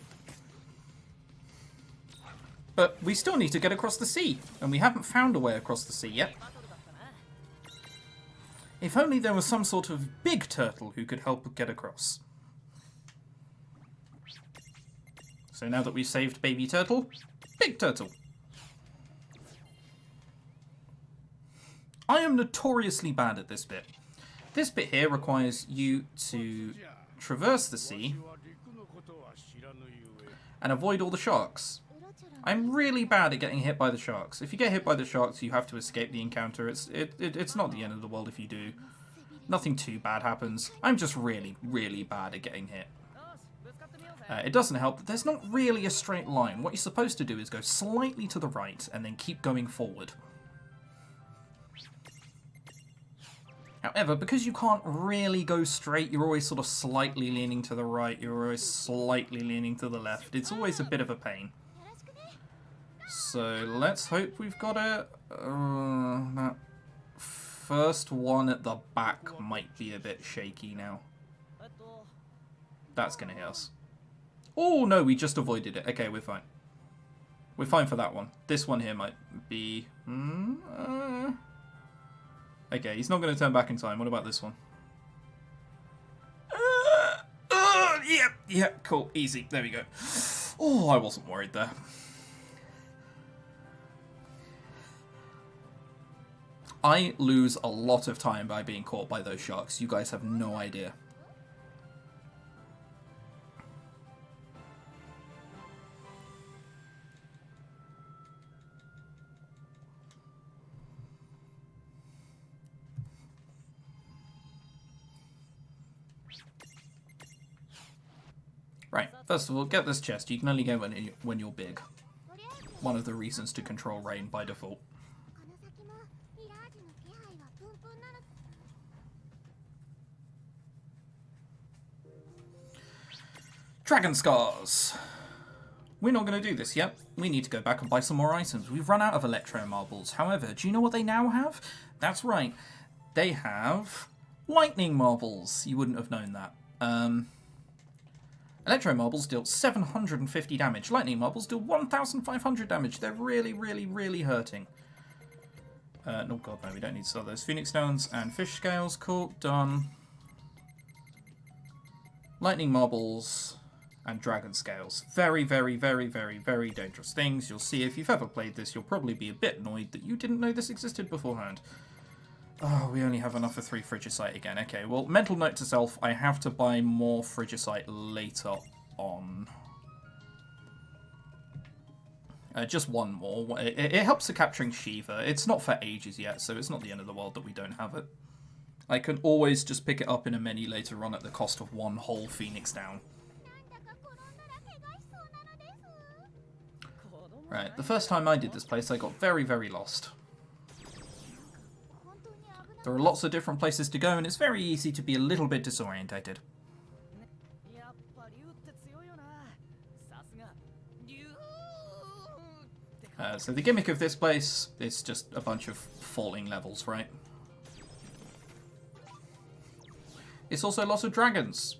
But we still need to get across the sea, and we haven't found a way across the sea yet. If only there was some sort of big turtle who could help get across. So now that we've saved baby turtle, big turtle. I am notoriously bad at this bit. This bit here requires you to traverse the sea and avoid all the sharks. I'm really bad at getting hit by the sharks. If you get hit by the sharks, you have to escape the encounter. It's not the end of the world if you do. Nothing too bad happens. I'm just really, really bad at getting hit. It doesn't help that there's not really a straight line. What you're supposed to do is go slightly to the right and then keep going forward. However, because you can't really go straight, you're always sort of slightly leaning to the right, you're always slightly leaning to the left. It's always a bit of a pain. So let's hope we've got it. That first one at the back might be a bit shaky now. That's going to hit us. Oh no, we just avoided it. Okay, we're fine. We're fine for that one. This one here might be... Okay, he's not going to turn back in time. What about this one? Yep, cool, easy. There we go. Oh, I wasn't worried there. I lose a lot of time by being caught by those sharks. You guys have no idea. Right, first of all, get this chest. You can only get when you're big. One of the reasons to control rain by default. Dragon Scars. We're not going to do this yet. We need to go back and buy some more items. We've run out of electro marbles. However, do you know what they now have? That's right. They have lightning marbles. You wouldn't have known that. Electro marbles deal 750 damage. Lightning marbles deal 1,500 damage. They're really, really, really hurting. No, God, no, we don't need to sell those. Phoenix stones and fish scales. Cool, done. Lightning marbles and dragon scales. Very, very, very, very, very dangerous things. You'll see if you've ever played this, you'll probably be a bit annoyed that you didn't know this existed beforehand. Oh, we only have enough for 3 Frigicite again. Okay, well, mental note to self, I have to buy more Frigicite later on. Just one more. It helps to capturing Shiva. It's not for ages yet, so it's not the end of the world that we don't have it. I can always just pick it up in a menu later on at the cost of 1 whole Phoenix down. Right, the first time I did this place, I got very, very lost. There are lots of different places to go, and it's very easy to be a little bit disorientated. So the gimmick of this place is just a bunch of falling levels, right? It's also lots of dragons.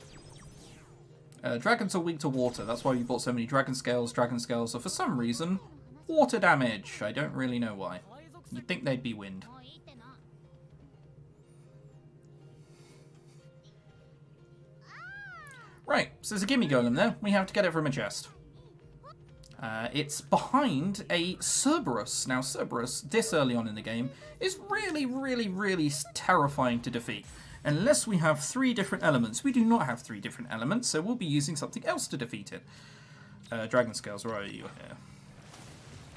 Dragons are weak to water, that's why we bought so many dragon scales. Dragon scales are, for some reason, water damage. I don't really know why. You'd think they'd be wind. Right, so there's a gimme golem there. We have to get it from a chest. It's behind a Cerberus. Now, Cerberus, this early on in the game, is really, really, really terrifying to defeat. Unless we have 3 different elements. We do not have 3 different elements, so we'll be using something else to defeat it. Dragon Scales, where are you? Here.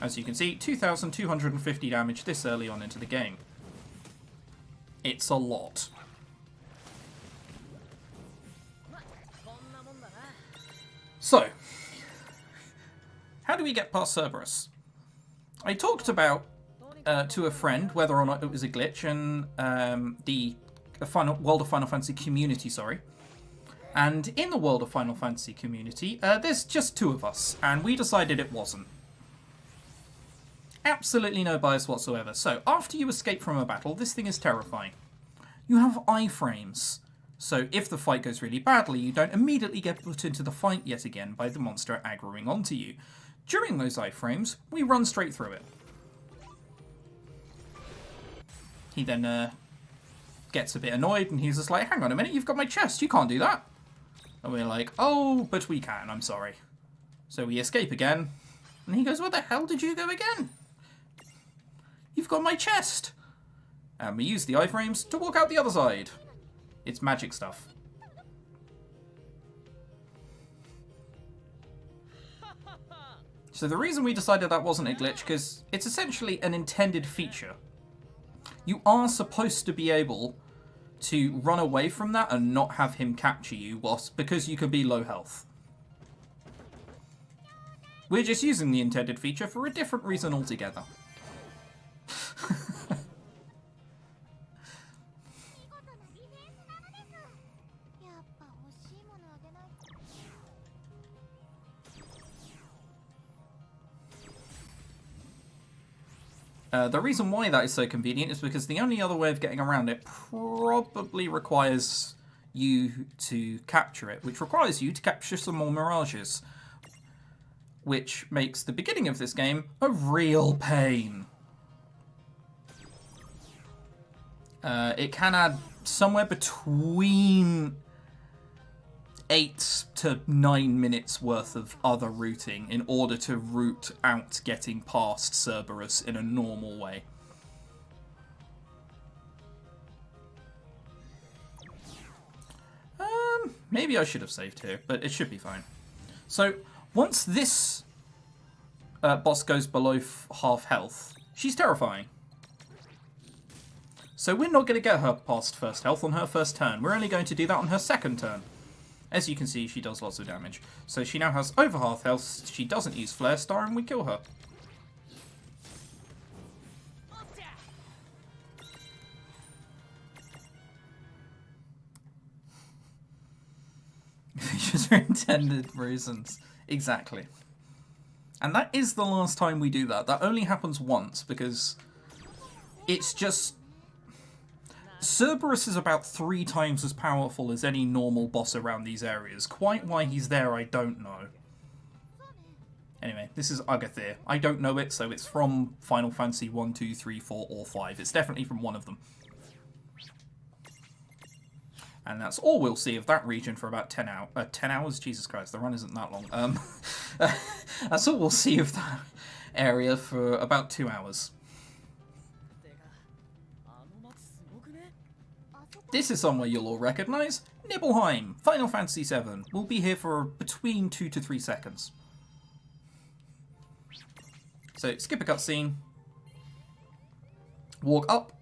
As you can see, 2,250 damage this early on into the game. It's a lot. So, how do we get past Cerberus? I talked about to a friend whether or not it was a glitch in the World of Final Fantasy community, sorry. And in the World of Final Fantasy community, there's just 2 of us, and we decided it wasn't. Absolutely no bias whatsoever. So, after you escape from a battle, this thing is terrifying. You have iframes. So if the fight goes really badly, you don't immediately get put into the fight yet again by the monster aggroing onto you. During those iframes, we run straight through it. He then gets a bit annoyed and he's just like, hang on a minute, you've got my chest, you can't do that. And we're like, oh, but we can, I'm sorry. So we escape again, and he goes, where the hell did you go again? You've got my chest. And we use the iframes to walk out the other side. It's magic stuff. So the reason we decided that wasn't a glitch, because it's essentially an intended feature. You are supposed to be able to run away from that and not have him capture you, because you can be low health. We're just using the intended feature for a different reason altogether. The reason why that is so convenient is because the only other way of getting around it probably requires you to capture it, which requires you to capture some more mirages, which makes the beginning of this game a real pain. It can add somewhere between 8 to 9 minutes worth of other routing in order to route out getting past Cerberus in a normal way. Maybe I should have saved here, but it should be fine. So, once this boss goes below half health, she's terrifying. So we're not going to get her past first health on her first turn. We're only going to do that on her second turn. As you can see, she does lots of damage. So she now has over half health, she doesn't use Flare Star, and we kill her. Features for intended reasons. Exactly. And that is the last time we do that. That only happens once, because it's just... Cerberus is about 3 times as powerful as any normal boss around these areas. Quite why he's there, I don't know. Anyway, this is NoGA3. I don't know it, so it's from Final Fantasy 1, 2, 3, 4, or 5. It's definitely from one of them. And that's all we'll see of that region for about 10 hours. 10 hours? Jesus Christ, the run isn't that long. That's all we'll see of that area for about 2 hours. This is somewhere you'll all recognise. Nibelheim, Final Fantasy 7. We'll be here for between 2 to 3 seconds. So, skip a cutscene. Walk up.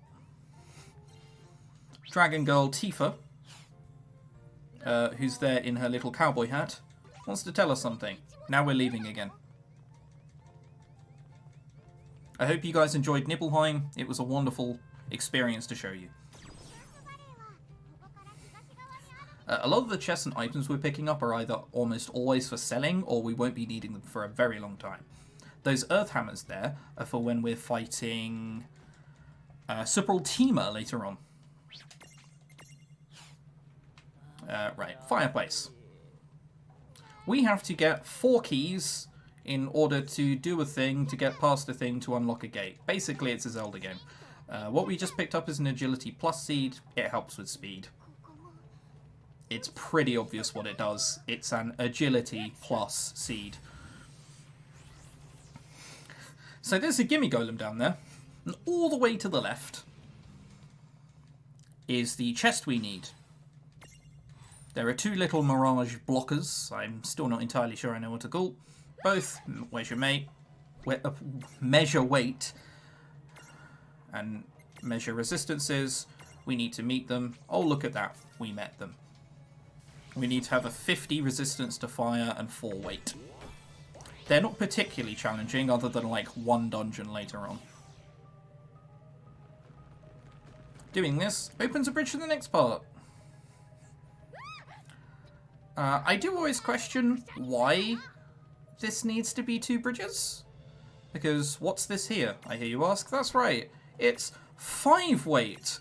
Dragon Girl Tifa, who's there in her little cowboy hat, wants to tell us something. Now we're leaving again. I hope you guys enjoyed Nibelheim. It was a wonderful experience to show you. A lot of the chests and items we're picking up are either almost always for selling, or we won't be needing them for a very long time. Those earth hammers there are for when we're fighting Supraltima later on. Right, fireplace. We have to get 4 keys in order to do a thing, to get past a thing, to unlock a gate. Basically, it's a Zelda game. What we just picked up is an Agility Plus seed. It helps with speed. It's pretty obvious what it does. It's an Agility Plus seed. So there's a Gimme Golem down there. And all the way to the left is the chest we need. There are 2 little mirage blockers. I'm still not entirely sure I know what to call. Both measure weight and measure resistances. We need to meet them. Oh, look at that. We met them. We need to have a 50 resistance to fire and 4 weight. They're not particularly challenging, other than like 1 dungeon later on. Doing this opens a bridge to the next part. I do always question why this needs to be 2 bridges. Because what's this here, I hear you ask? That's right. It's 5 weight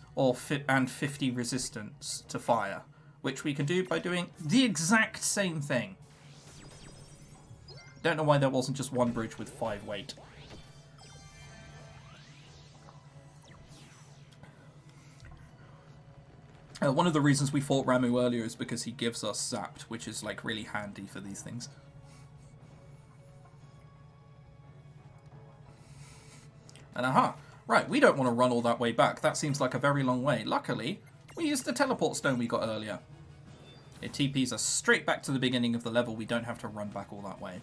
and 50 resistance to fire, which we can do by doing the exact same thing. Don't know why there wasn't just 1 bridge with 5 weight. One of the reasons we fought Ramu earlier is because he gives us zapped, which is like really handy for these things. And aha! Right, we don't want to run all that way back. That seems like a very long way. Luckily, we used the teleport stone we got earlier. It TPs us straight back to the beginning of the level. We don't have to run back all that way.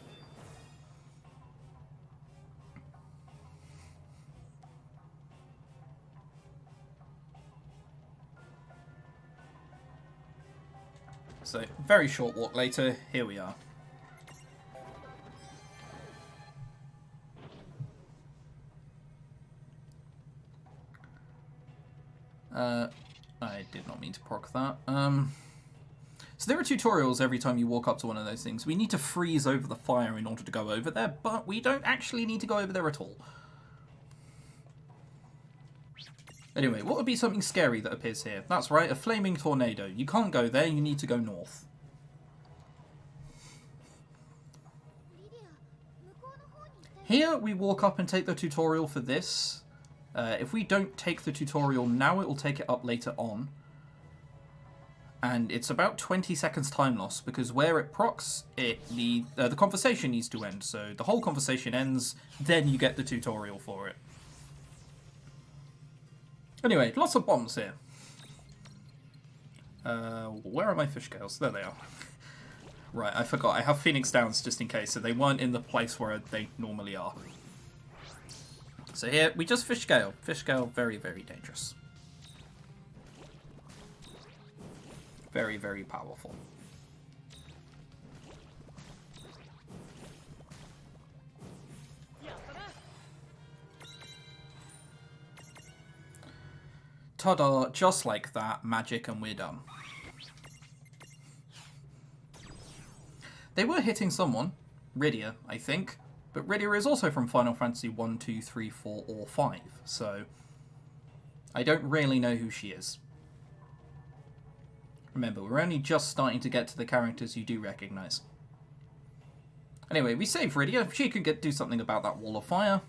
So, very short walk later, here we are. I did not mean to proc that. So there are tutorials every time you walk up to one of those things. We need to freeze over the fire in order to go over there, but we don't actually need to go over there at all. Anyway, what would be something scary that appears here? That's right, a flaming tornado. You can't go there, you need to go north. Here we walk up and take the tutorial for this. If we don't take the tutorial now, it will take it up later on. And it's about 20 seconds time loss, because where it procs, the conversation needs to end. So the whole conversation ends, then you get the tutorial for it. Anyway, lots of bombs here. Where are my fish scales? There they are. Right, I forgot. I have Phoenix Downs just in case, so they weren't in the place where they normally are. So here, we just fish scale. Fish scale, very, very dangerous. Very, very powerful. Ta-da, just like that, magic and we're done. They were hitting someone. Rydia, I think. But Rydia is also from Final Fantasy 1, 2, 3, 4, or 5, so I don't really know who she is. Remember, we're only just starting to get to the characters you do recognise. Anyway, we save Rydia. She can do something about that wall of fire.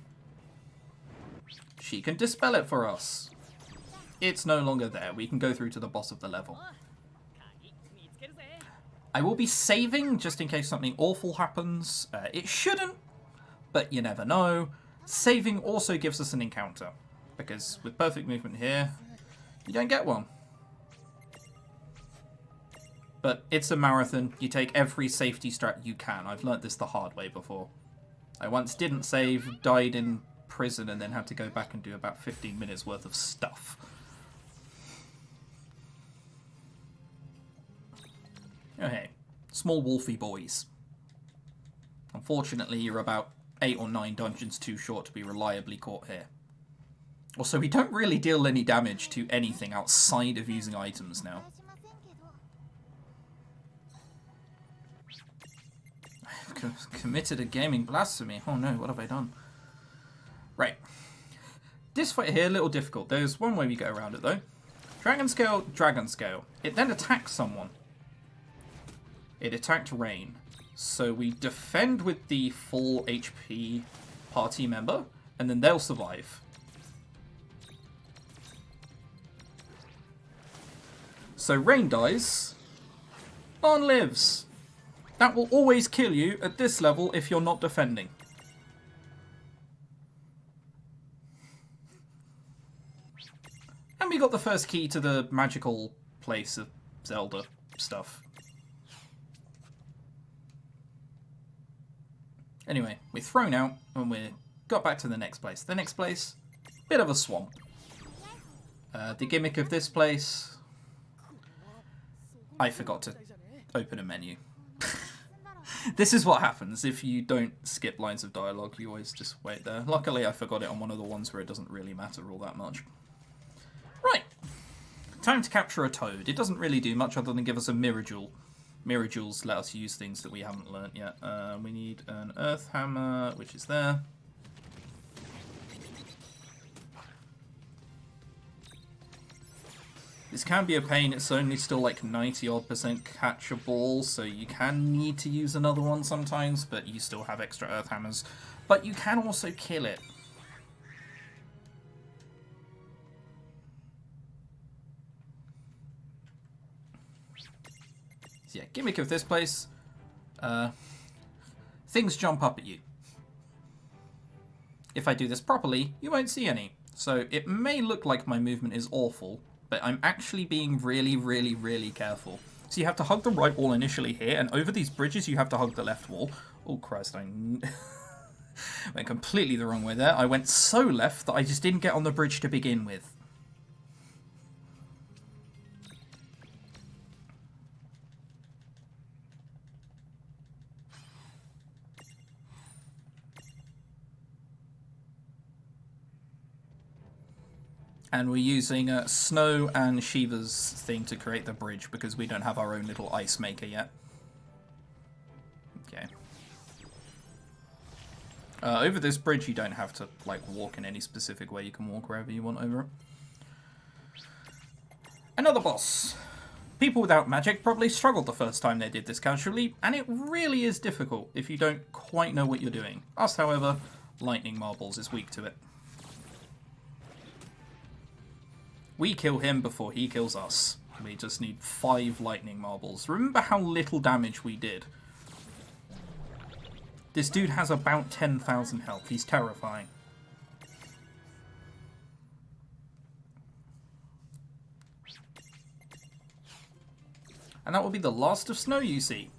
She can dispel it for us. It's no longer there. We can go through to the boss of the level. I will be saving just in case something awful happens. It shouldn't, but you never know. Saving also gives us an encounter, because with perfect movement here, you don't get one. But it's a marathon. You take every safety strat you can. I've learnt this the hard way before. I once didn't save, died in prison, and then had to go back and do about 15 minutes worth of stuff. Okay, small wolfy boys. Unfortunately, you're about 8 or 9 dungeons too short to be reliably caught here. Also, we don't really deal any damage to anything outside of using items now. I've committed a gaming blasphemy. Oh no, what have I done? Right. This fight here, a little difficult. There's one way we get around it though. Dragon Scale, Dragon Scale. It then attacks someone. It attacked Rain. So we defend with the full HP party member, and then they'll survive. So Rain dies, On lives. That will always kill you at this level if you're not defending. And we got the first key to the magical place of Zelda stuff. Anyway, we're thrown out and we got back to the next place. The next place, bit of a swamp. The gimmick of this place, I forgot to open a menu. This is what happens if you don't skip lines of dialogue. You always just wait there. Luckily, I forgot it on one of the ones where it doesn't really matter all that much. Right. Time to capture a toad. It doesn't really do much other than give us a mirror jewel. Mirror jewels let us use things that we haven't learnt yet. We need an earth hammer, which is there. This can be a pain. It's only still like 90-odd% catchable, so you can need to use another one sometimes, but you still have extra earth hammers. But you can also kill it. So yeah, gimmick of this place, things jump up at you. If I do this properly, you won't see any. So it may look like my movement is awful, but I'm actually being really, really, really careful. So you have to hug the right wall initially here, and over these bridges you have to hug the left wall. Oh Christ, I went completely the wrong way there. I went so left that I just didn't get on the bridge to begin with. And we're using Snow and Shiva's thing to create the bridge because we don't have our own little ice maker yet. Okay. Over this bridge you don't have to like walk in any specific way. You can walk wherever you want over it. Another boss. People without magic probably struggled the first time they did this casually, and it really is difficult if you don't quite know what you're doing. Us, however, lightning marbles is weak to it. We kill him before he kills us. We just need 5 lightning marbles. Remember how little damage we did. This dude has about 10,000 health. He's terrifying. And that will be the last of Snow you see.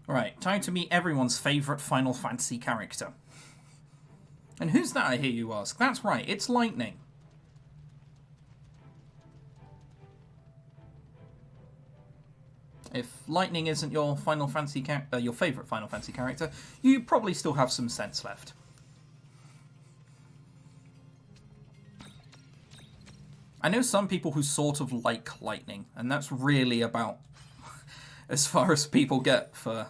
Alright, time to meet everyone's favourite Final Fantasy character. And who's that, I hear you ask? That's right, it's Lightning. If Lightning isn't your Final Fantasy your favourite Final Fantasy character, you probably still have some sense left. I know some people who sort of like Lightning, and that's really about as far as people get for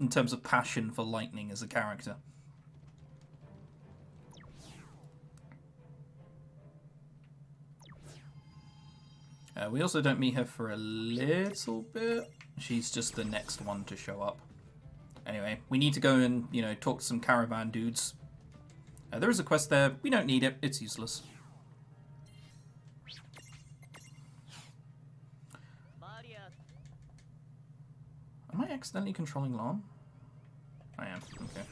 in terms of passion for lightning as a character. We also don't meet her for a little bit. She's just the next one to show up. Anyway, we need to go and, you know, talk to some caravan dudes. There is a quest there. We don't need it. It's useless. Am I accidentally controlling Lan? I am. Okay.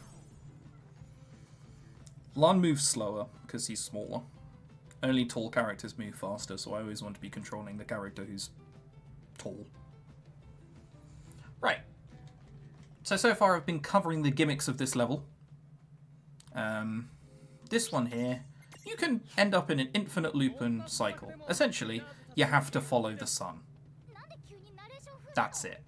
Lan moves slower because he's smaller. Only tall characters move faster, so I always want to be controlling the character who's tall. Right. So far I've been covering the gimmicks of this level. This one here, you can end up in an infinite loop and cycle. Essentially, you have to follow the sun. That's it.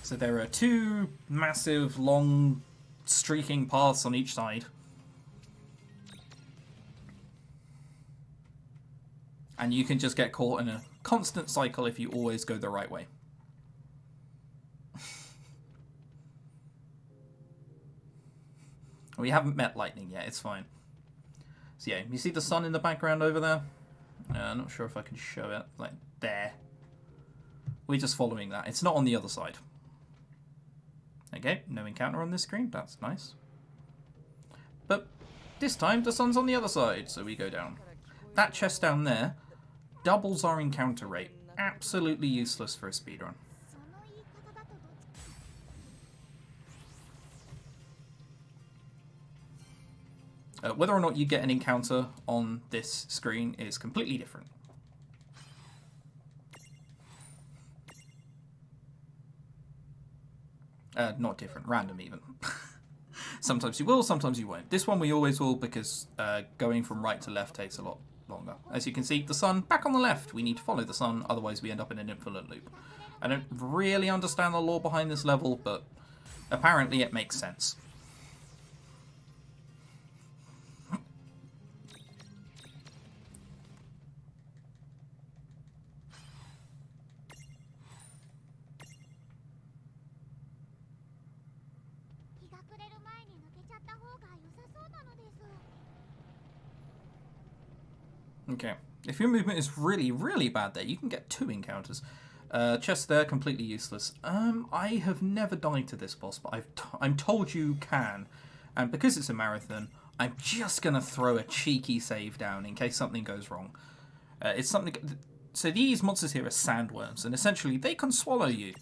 So there are two massive, long, streaking paths on each side. And you can just get caught in a constant cycle if you always go the right way. We haven't met lightning yet, it's fine. So yeah, you see the sun in the background over there? I'm not sure if I can show it. Like, there. We're just following that. It's not on the other side. Okay, no encounter on this screen. That's nice. But this time, the sun's on the other side, so we go down. That chest down there doubles our encounter rate. Absolutely useless for a speedrun. Whether or not you get an encounter on this screen is completely different. Not different, random even. Sometimes you will, sometimes you won't. This one we always will because going from right to left takes a lot longer. As you can see, the sun back on the left. We need to follow the sun, otherwise we end up in an infinite loop. I don't really understand the lore behind this level, but apparently it makes sense. Okay, if your movement is really, really bad there, you can get 2 encounters. Chest there, completely useless. I have never died to this boss, but I'm told you can. And because it's a marathon, I'm just going to throw a cheeky save down in case something goes wrong. It's something. So these monsters here are sandworms, and essentially they can swallow you.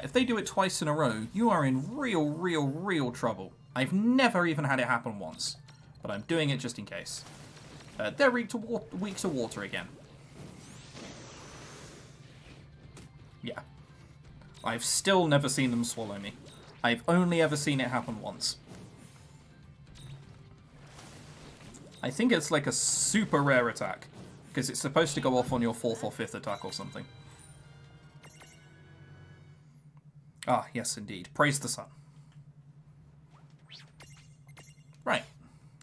If they do it twice in a row, you are in real, real, real trouble. I've never even had it happen once, but I'm doing it just in case. They're weak to water again. Yeah. I've still never seen them swallow me. I've only ever seen it happen once. I think it's like a super rare attack, because it's supposed to go off on your 4th or 5th attack or something. Ah, yes indeed. Praise the sun. Right.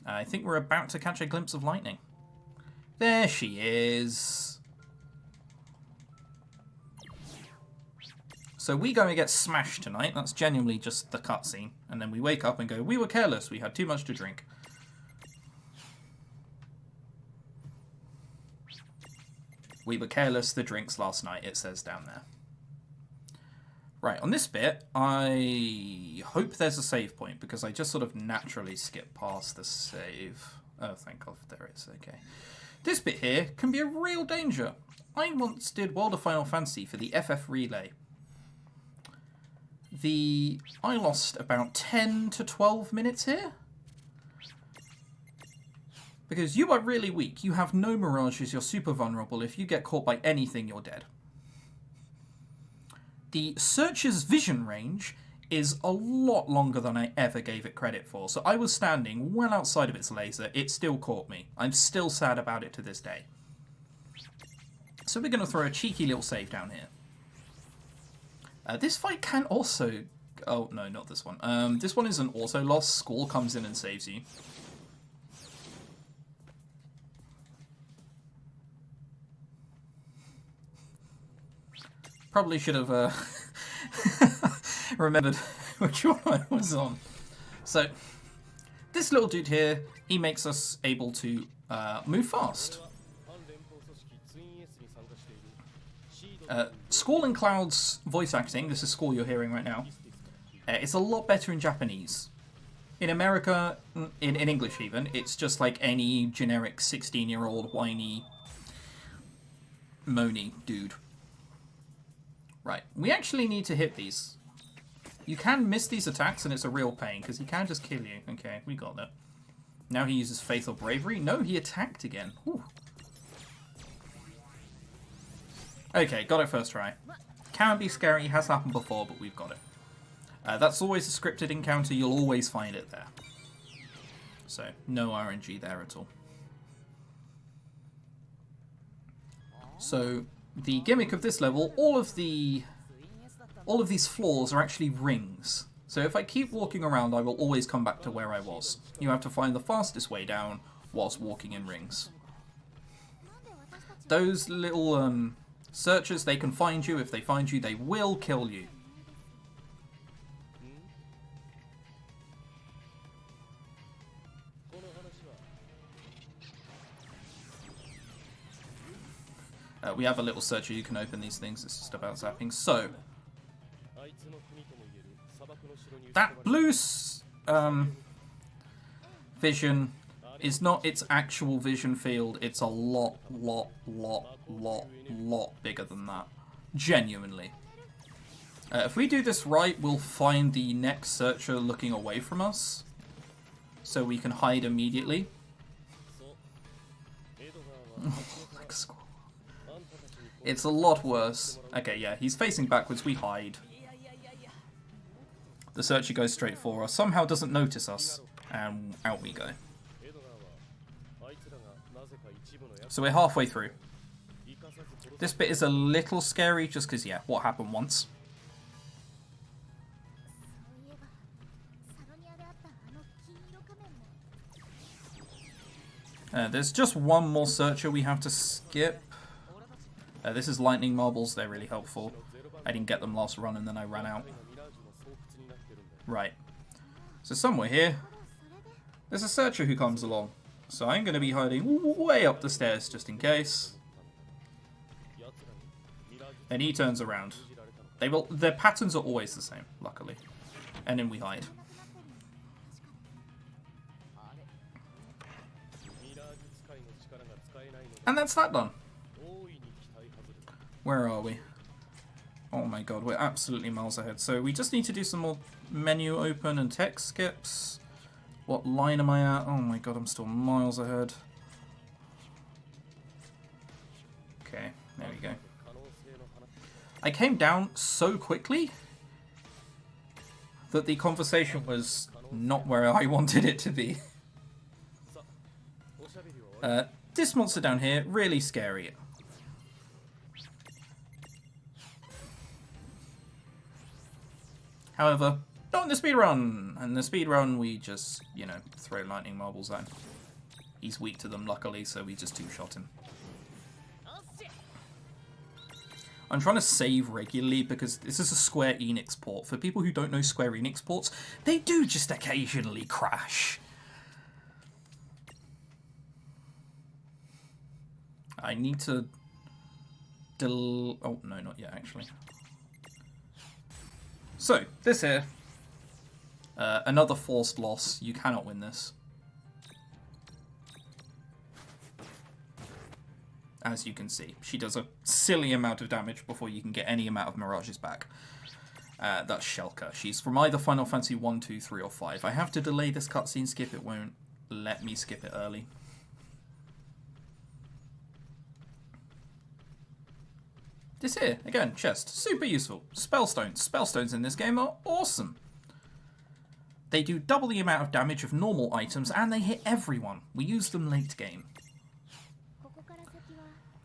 I think we're about to catch a glimpse of lightning. There she is. So we go and get smashed tonight. That's genuinely just the cutscene. And then we wake up and go, we were careless. We had too much to drink. We were careless, the drinks last night, it says down there. Right, on this bit, I hope there's a save point, because I just sort of naturally skip past the save. Oh, thank God, there is, okay. This bit here can be a real danger. I once did World of Final Fantasy for the FF Relay. I lost about 10 to 12 minutes here. Because you are really weak, you have no mirages, you're super vulnerable. If you get caught by anything, you're dead. The Searcher's vision range is a lot longer than I ever gave it credit for. So I was standing well outside of its laser, it still caught me. I'm still sad about it to this day. So we're going to throw a cheeky little save down here. This fight can also... Oh, no, not this one. This one is an auto loss. Squall comes in and saves you. Probably should have remembered which one I was on. So, this little dude here, he makes us able to move fast. Squall and Cloud's voice acting, this is Squall you're hearing right now, it's a lot better in Japanese. In America, in English even, it's just like any generic 16-year-old whiny, moany dude. Right, we actually need to hit these. You can miss these attacks and it's a real pain, because he can just kill you. Okay, we got that. Now he uses Faith or Bravery. No, he attacked again. Whew. Okay, got it first try. Can be scary, has happened before, but we've got it. That's always a scripted encounter, you'll always find it there. So, no RNG there at all. So, the gimmick of this level, all of these floors are actually rings. So if I keep walking around, I will always come back to where I was. You have to find the fastest way down whilst walking in rings. Those little searchers, they can find you. If they find you, they will kill you. We have a little searcher, you can open these things, it's just about zapping. So, that blue vision is not its actual vision field, it's a lot bigger than that. Genuinely. If we do this right, we'll find the next searcher looking away from us, so we can hide immediately. Like a squirrel. It's a lot worse. Okay, yeah, he's facing backwards, we hide. The searcher goes straight for us, somehow doesn't notice us, and out we go. So we're halfway through. This bit is a little scary, just because, yeah, what happened once. There's just one more searcher we have to skip. This is lightning marbles, they're really helpful. I didn't get them last run and then I ran out. Right. So somewhere here, there's a searcher who comes along. So I'm going to be hiding way up the stairs just in case. And he turns around. Their patterns are always the same, luckily. And then we hide. And that's that done. Where are we? Oh my god, we're absolutely miles ahead. So we just need to do some more menu open and text skips. What line am I at? Oh my god, I'm still miles ahead. Okay, there we go. I came down so quickly that the conversation was not where I wanted it to be. This monster down here, really scary. However, not in the speedrun! In the speedrun, we just, you know, throw lightning marbles at him. He's weak to them, luckily, so we just two-shot him. I'm trying to save regularly because this is a Square Enix port. For people who don't know Square Enix ports, they do just occasionally crash. I need to... Oh, no, not yet, actually. So, this here, another forced loss. You cannot win this. As you can see, she does a silly amount of damage before you can get any amount of mirages back. That's Shellka. She's from either Final Fantasy 1, 2, 3, or 5. I have to delay this cutscene skip. It won't let me skip it early. This here, again, chest. Super useful. Spellstones. Spellstones in this game are awesome. They do double the amount of damage of normal items, and they hit everyone. We use them late game.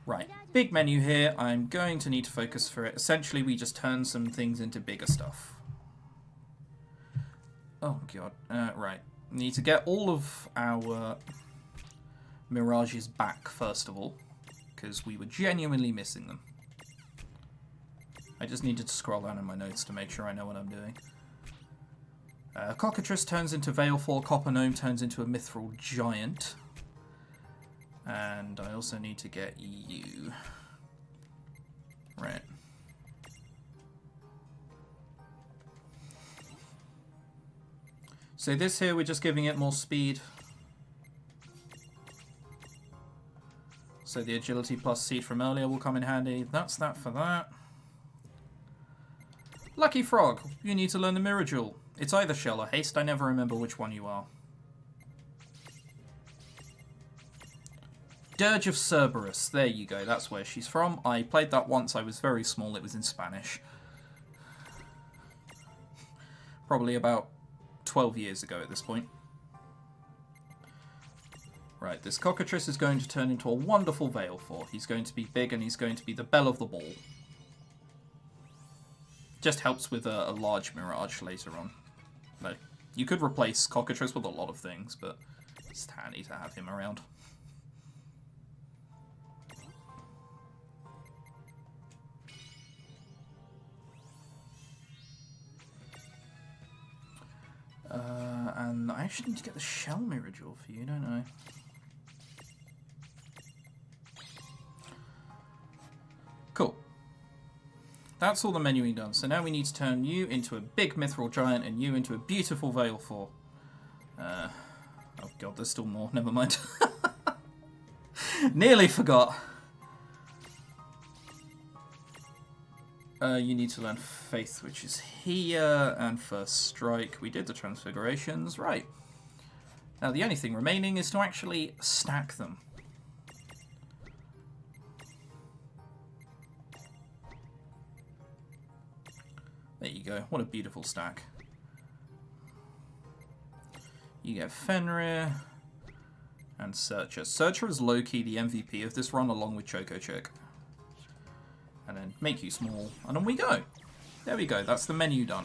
Right, big menu here. I'm going to need to focus for it. Essentially, we just turn some things into bigger stuff. Oh, God. Right. We need to get all of our mirages back, first of all, because we were genuinely missing them. I just needed to scroll down in my notes to make sure I know what I'm doing. Cockatrice turns into Veilfor, Copper Gnome turns into a Mithril Giant. And I also need to get you. Right. So this here, we're just giving it more speed. So the agility plus seed from earlier will come in handy. That's that for that. Lucky Frog, you need to learn the Mirror Jewel. It's either Shell or Haste, I never remember which one you are. Dirge of Cerberus, there you go, that's where she's from. I played that once, I was very small, it was in Spanish. Probably about 12 years ago at this point. Right, this Cockatrice is going to turn into a wonderful Veilfor. He's going to be big and he's going to be the belle of the ball. Just helps with a large Mirage later on. No, you could replace Cockatrice with a lot of things, but it's handy to have him around. And I actually need to get the Shell Mirror Jewel for you, don't I? Cool. That's all the menuing done. So now we need to turn you into a big Mithril Giant and you into a beautiful Veilfor. Oh god, there's still more. Never mind. Nearly forgot. You need to learn Faith, which is here, and First Strike. We did the transfigurations. Right. Now the only thing remaining is to actually stack them. There you go. What a beautiful stack. You get Fenrir and Searcher. Searcher is low-key the MVP of this run along with Choco Chick. And then make you small, and on we go. There we go, that's the menu done.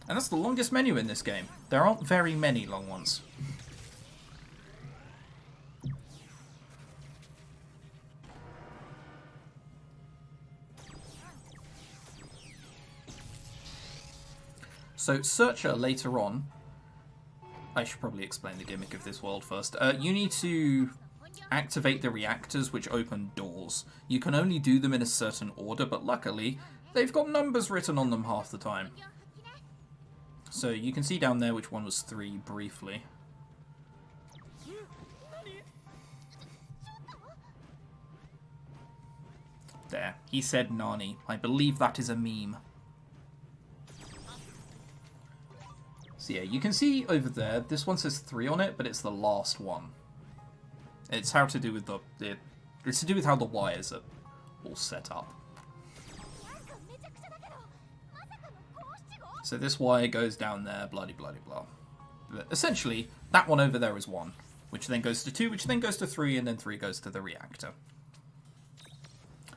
And that's the longest menu in this game. There aren't very many long ones. So Searcher later on, I should probably explain the gimmick of this world first. You need to activate the reactors which open doors. You can only do them in a certain order, but luckily they've got numbers written on them half the time. So you can see down there which one was 3 briefly. There, he said Nani. I believe that is a meme. So yeah, you can see over there, this one says 3 on it, but it's the last one. It's how to do with it's to do with how the wires are all set up. So this wire goes down there, bloody bloody blah. But essentially, that one over there is 1, which then goes to 2, which then goes to 3, and then 3 goes to the reactor.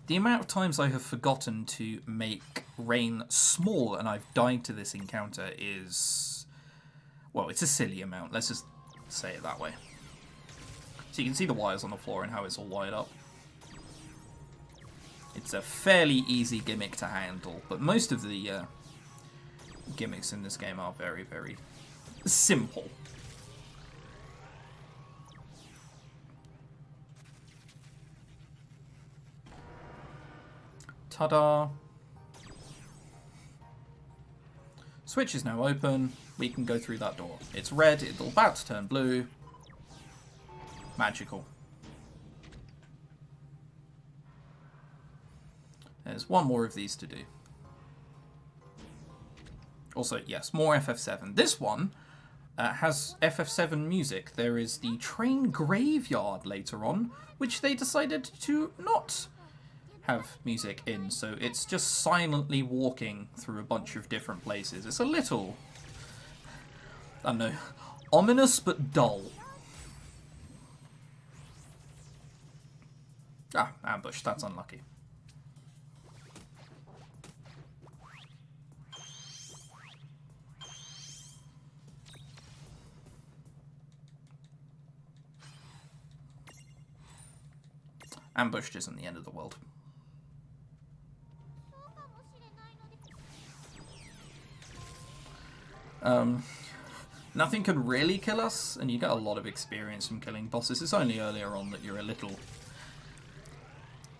The amount of times I have forgotten to make rain small and I've died to this encounter is, well, it's a silly amount. Let's just say it that way. So you can see the wires on the floor and how it's all wired up. It's a fairly easy gimmick to handle, but most of the gimmicks in this game are very, very simple. Ta-da! Switch is now open. We can go through that door. It's red, it's about to turn blue. Magical. There's one more of these to do. Also, yes, more FF7. This one has FF7 music. There is the train graveyard later on, which they decided to not have music in, so it's just silently walking through a bunch of different places. It's a little, I don't know, ominous but dull. Ah, ambush, that's unlucky. Ambushed isn't the end of the world. Nothing can really kill us, and you get a lot of experience from killing bosses. It's only earlier on that you're a little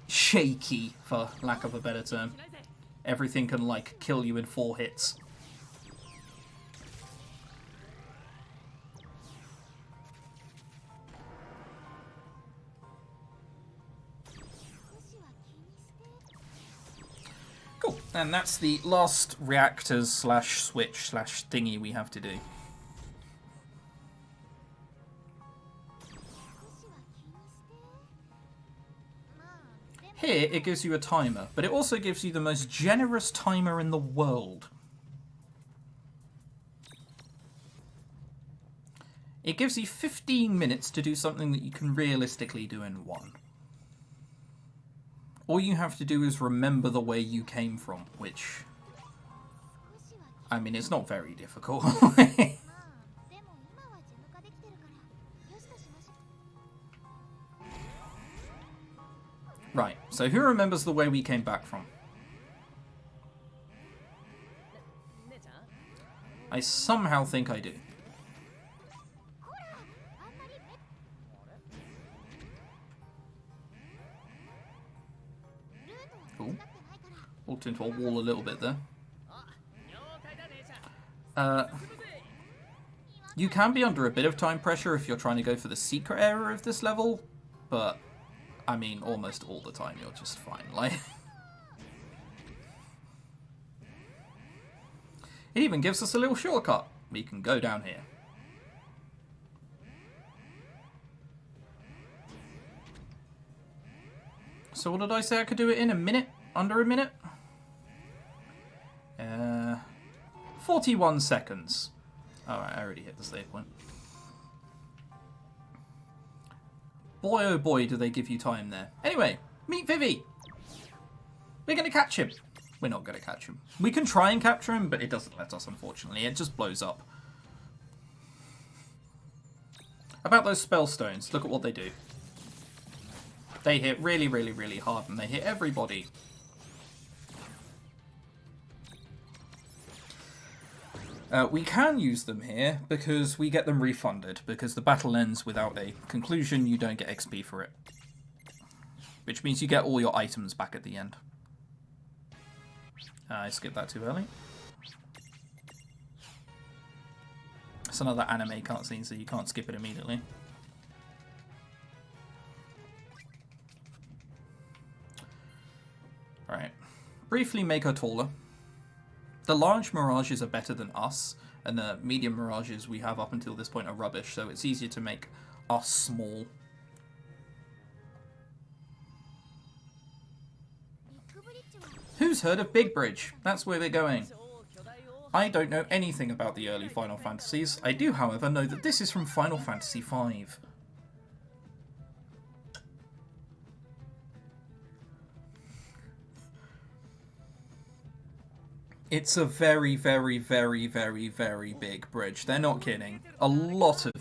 shaky, for lack of a better term. Everything can, like, kill you in 4 hits. Cool, and that's the last reactors slash switch slash thingy we have to do. Here, it gives you a timer, but it also gives you the most generous timer in the world. It gives you 15 minutes to do something that you can realistically do in 1. All you have to do is remember the way you came from, which, I mean, it's not very difficult. Right, so who remembers the way we came back from? I somehow think I do. Cool. Walked into a wall a little bit there. You can be under a bit of time pressure if you're trying to go for the secret area of this level, but I mean, almost all the time you're just fine. Like, it even gives us a little shortcut. We can go down here. So what did I say I could do it in? A minute? Under a minute? 41 seconds. Alright, I already hit the save point. Boy, oh boy, do they give you time there. Anyway, meet Vivi. We're going to catch him. We're not going to catch him. We can try and capture him, but it doesn't let us, unfortunately. It just blows up. About those spell stones, look at what they do. They hit really, really, really hard, and they hit everybody. We can use them here because we get them refunded, because the battle ends without a conclusion. You don't get XP for it, which means you get all your items back at the end. I skipped that too early. It's another anime cutscene, so you can't skip it immediately. Right. Briefly make her taller. The large mirages are better than us, and the medium mirages we have up until this point are rubbish, so it's easier to make us small. Who's heard of Big Bridge? That's where we're going. I don't know anything about the early Final Fantasies. I do, however, know that this is from Final Fantasy V. It's a very, very, very, very, very big bridge. They're not kidding. A lot of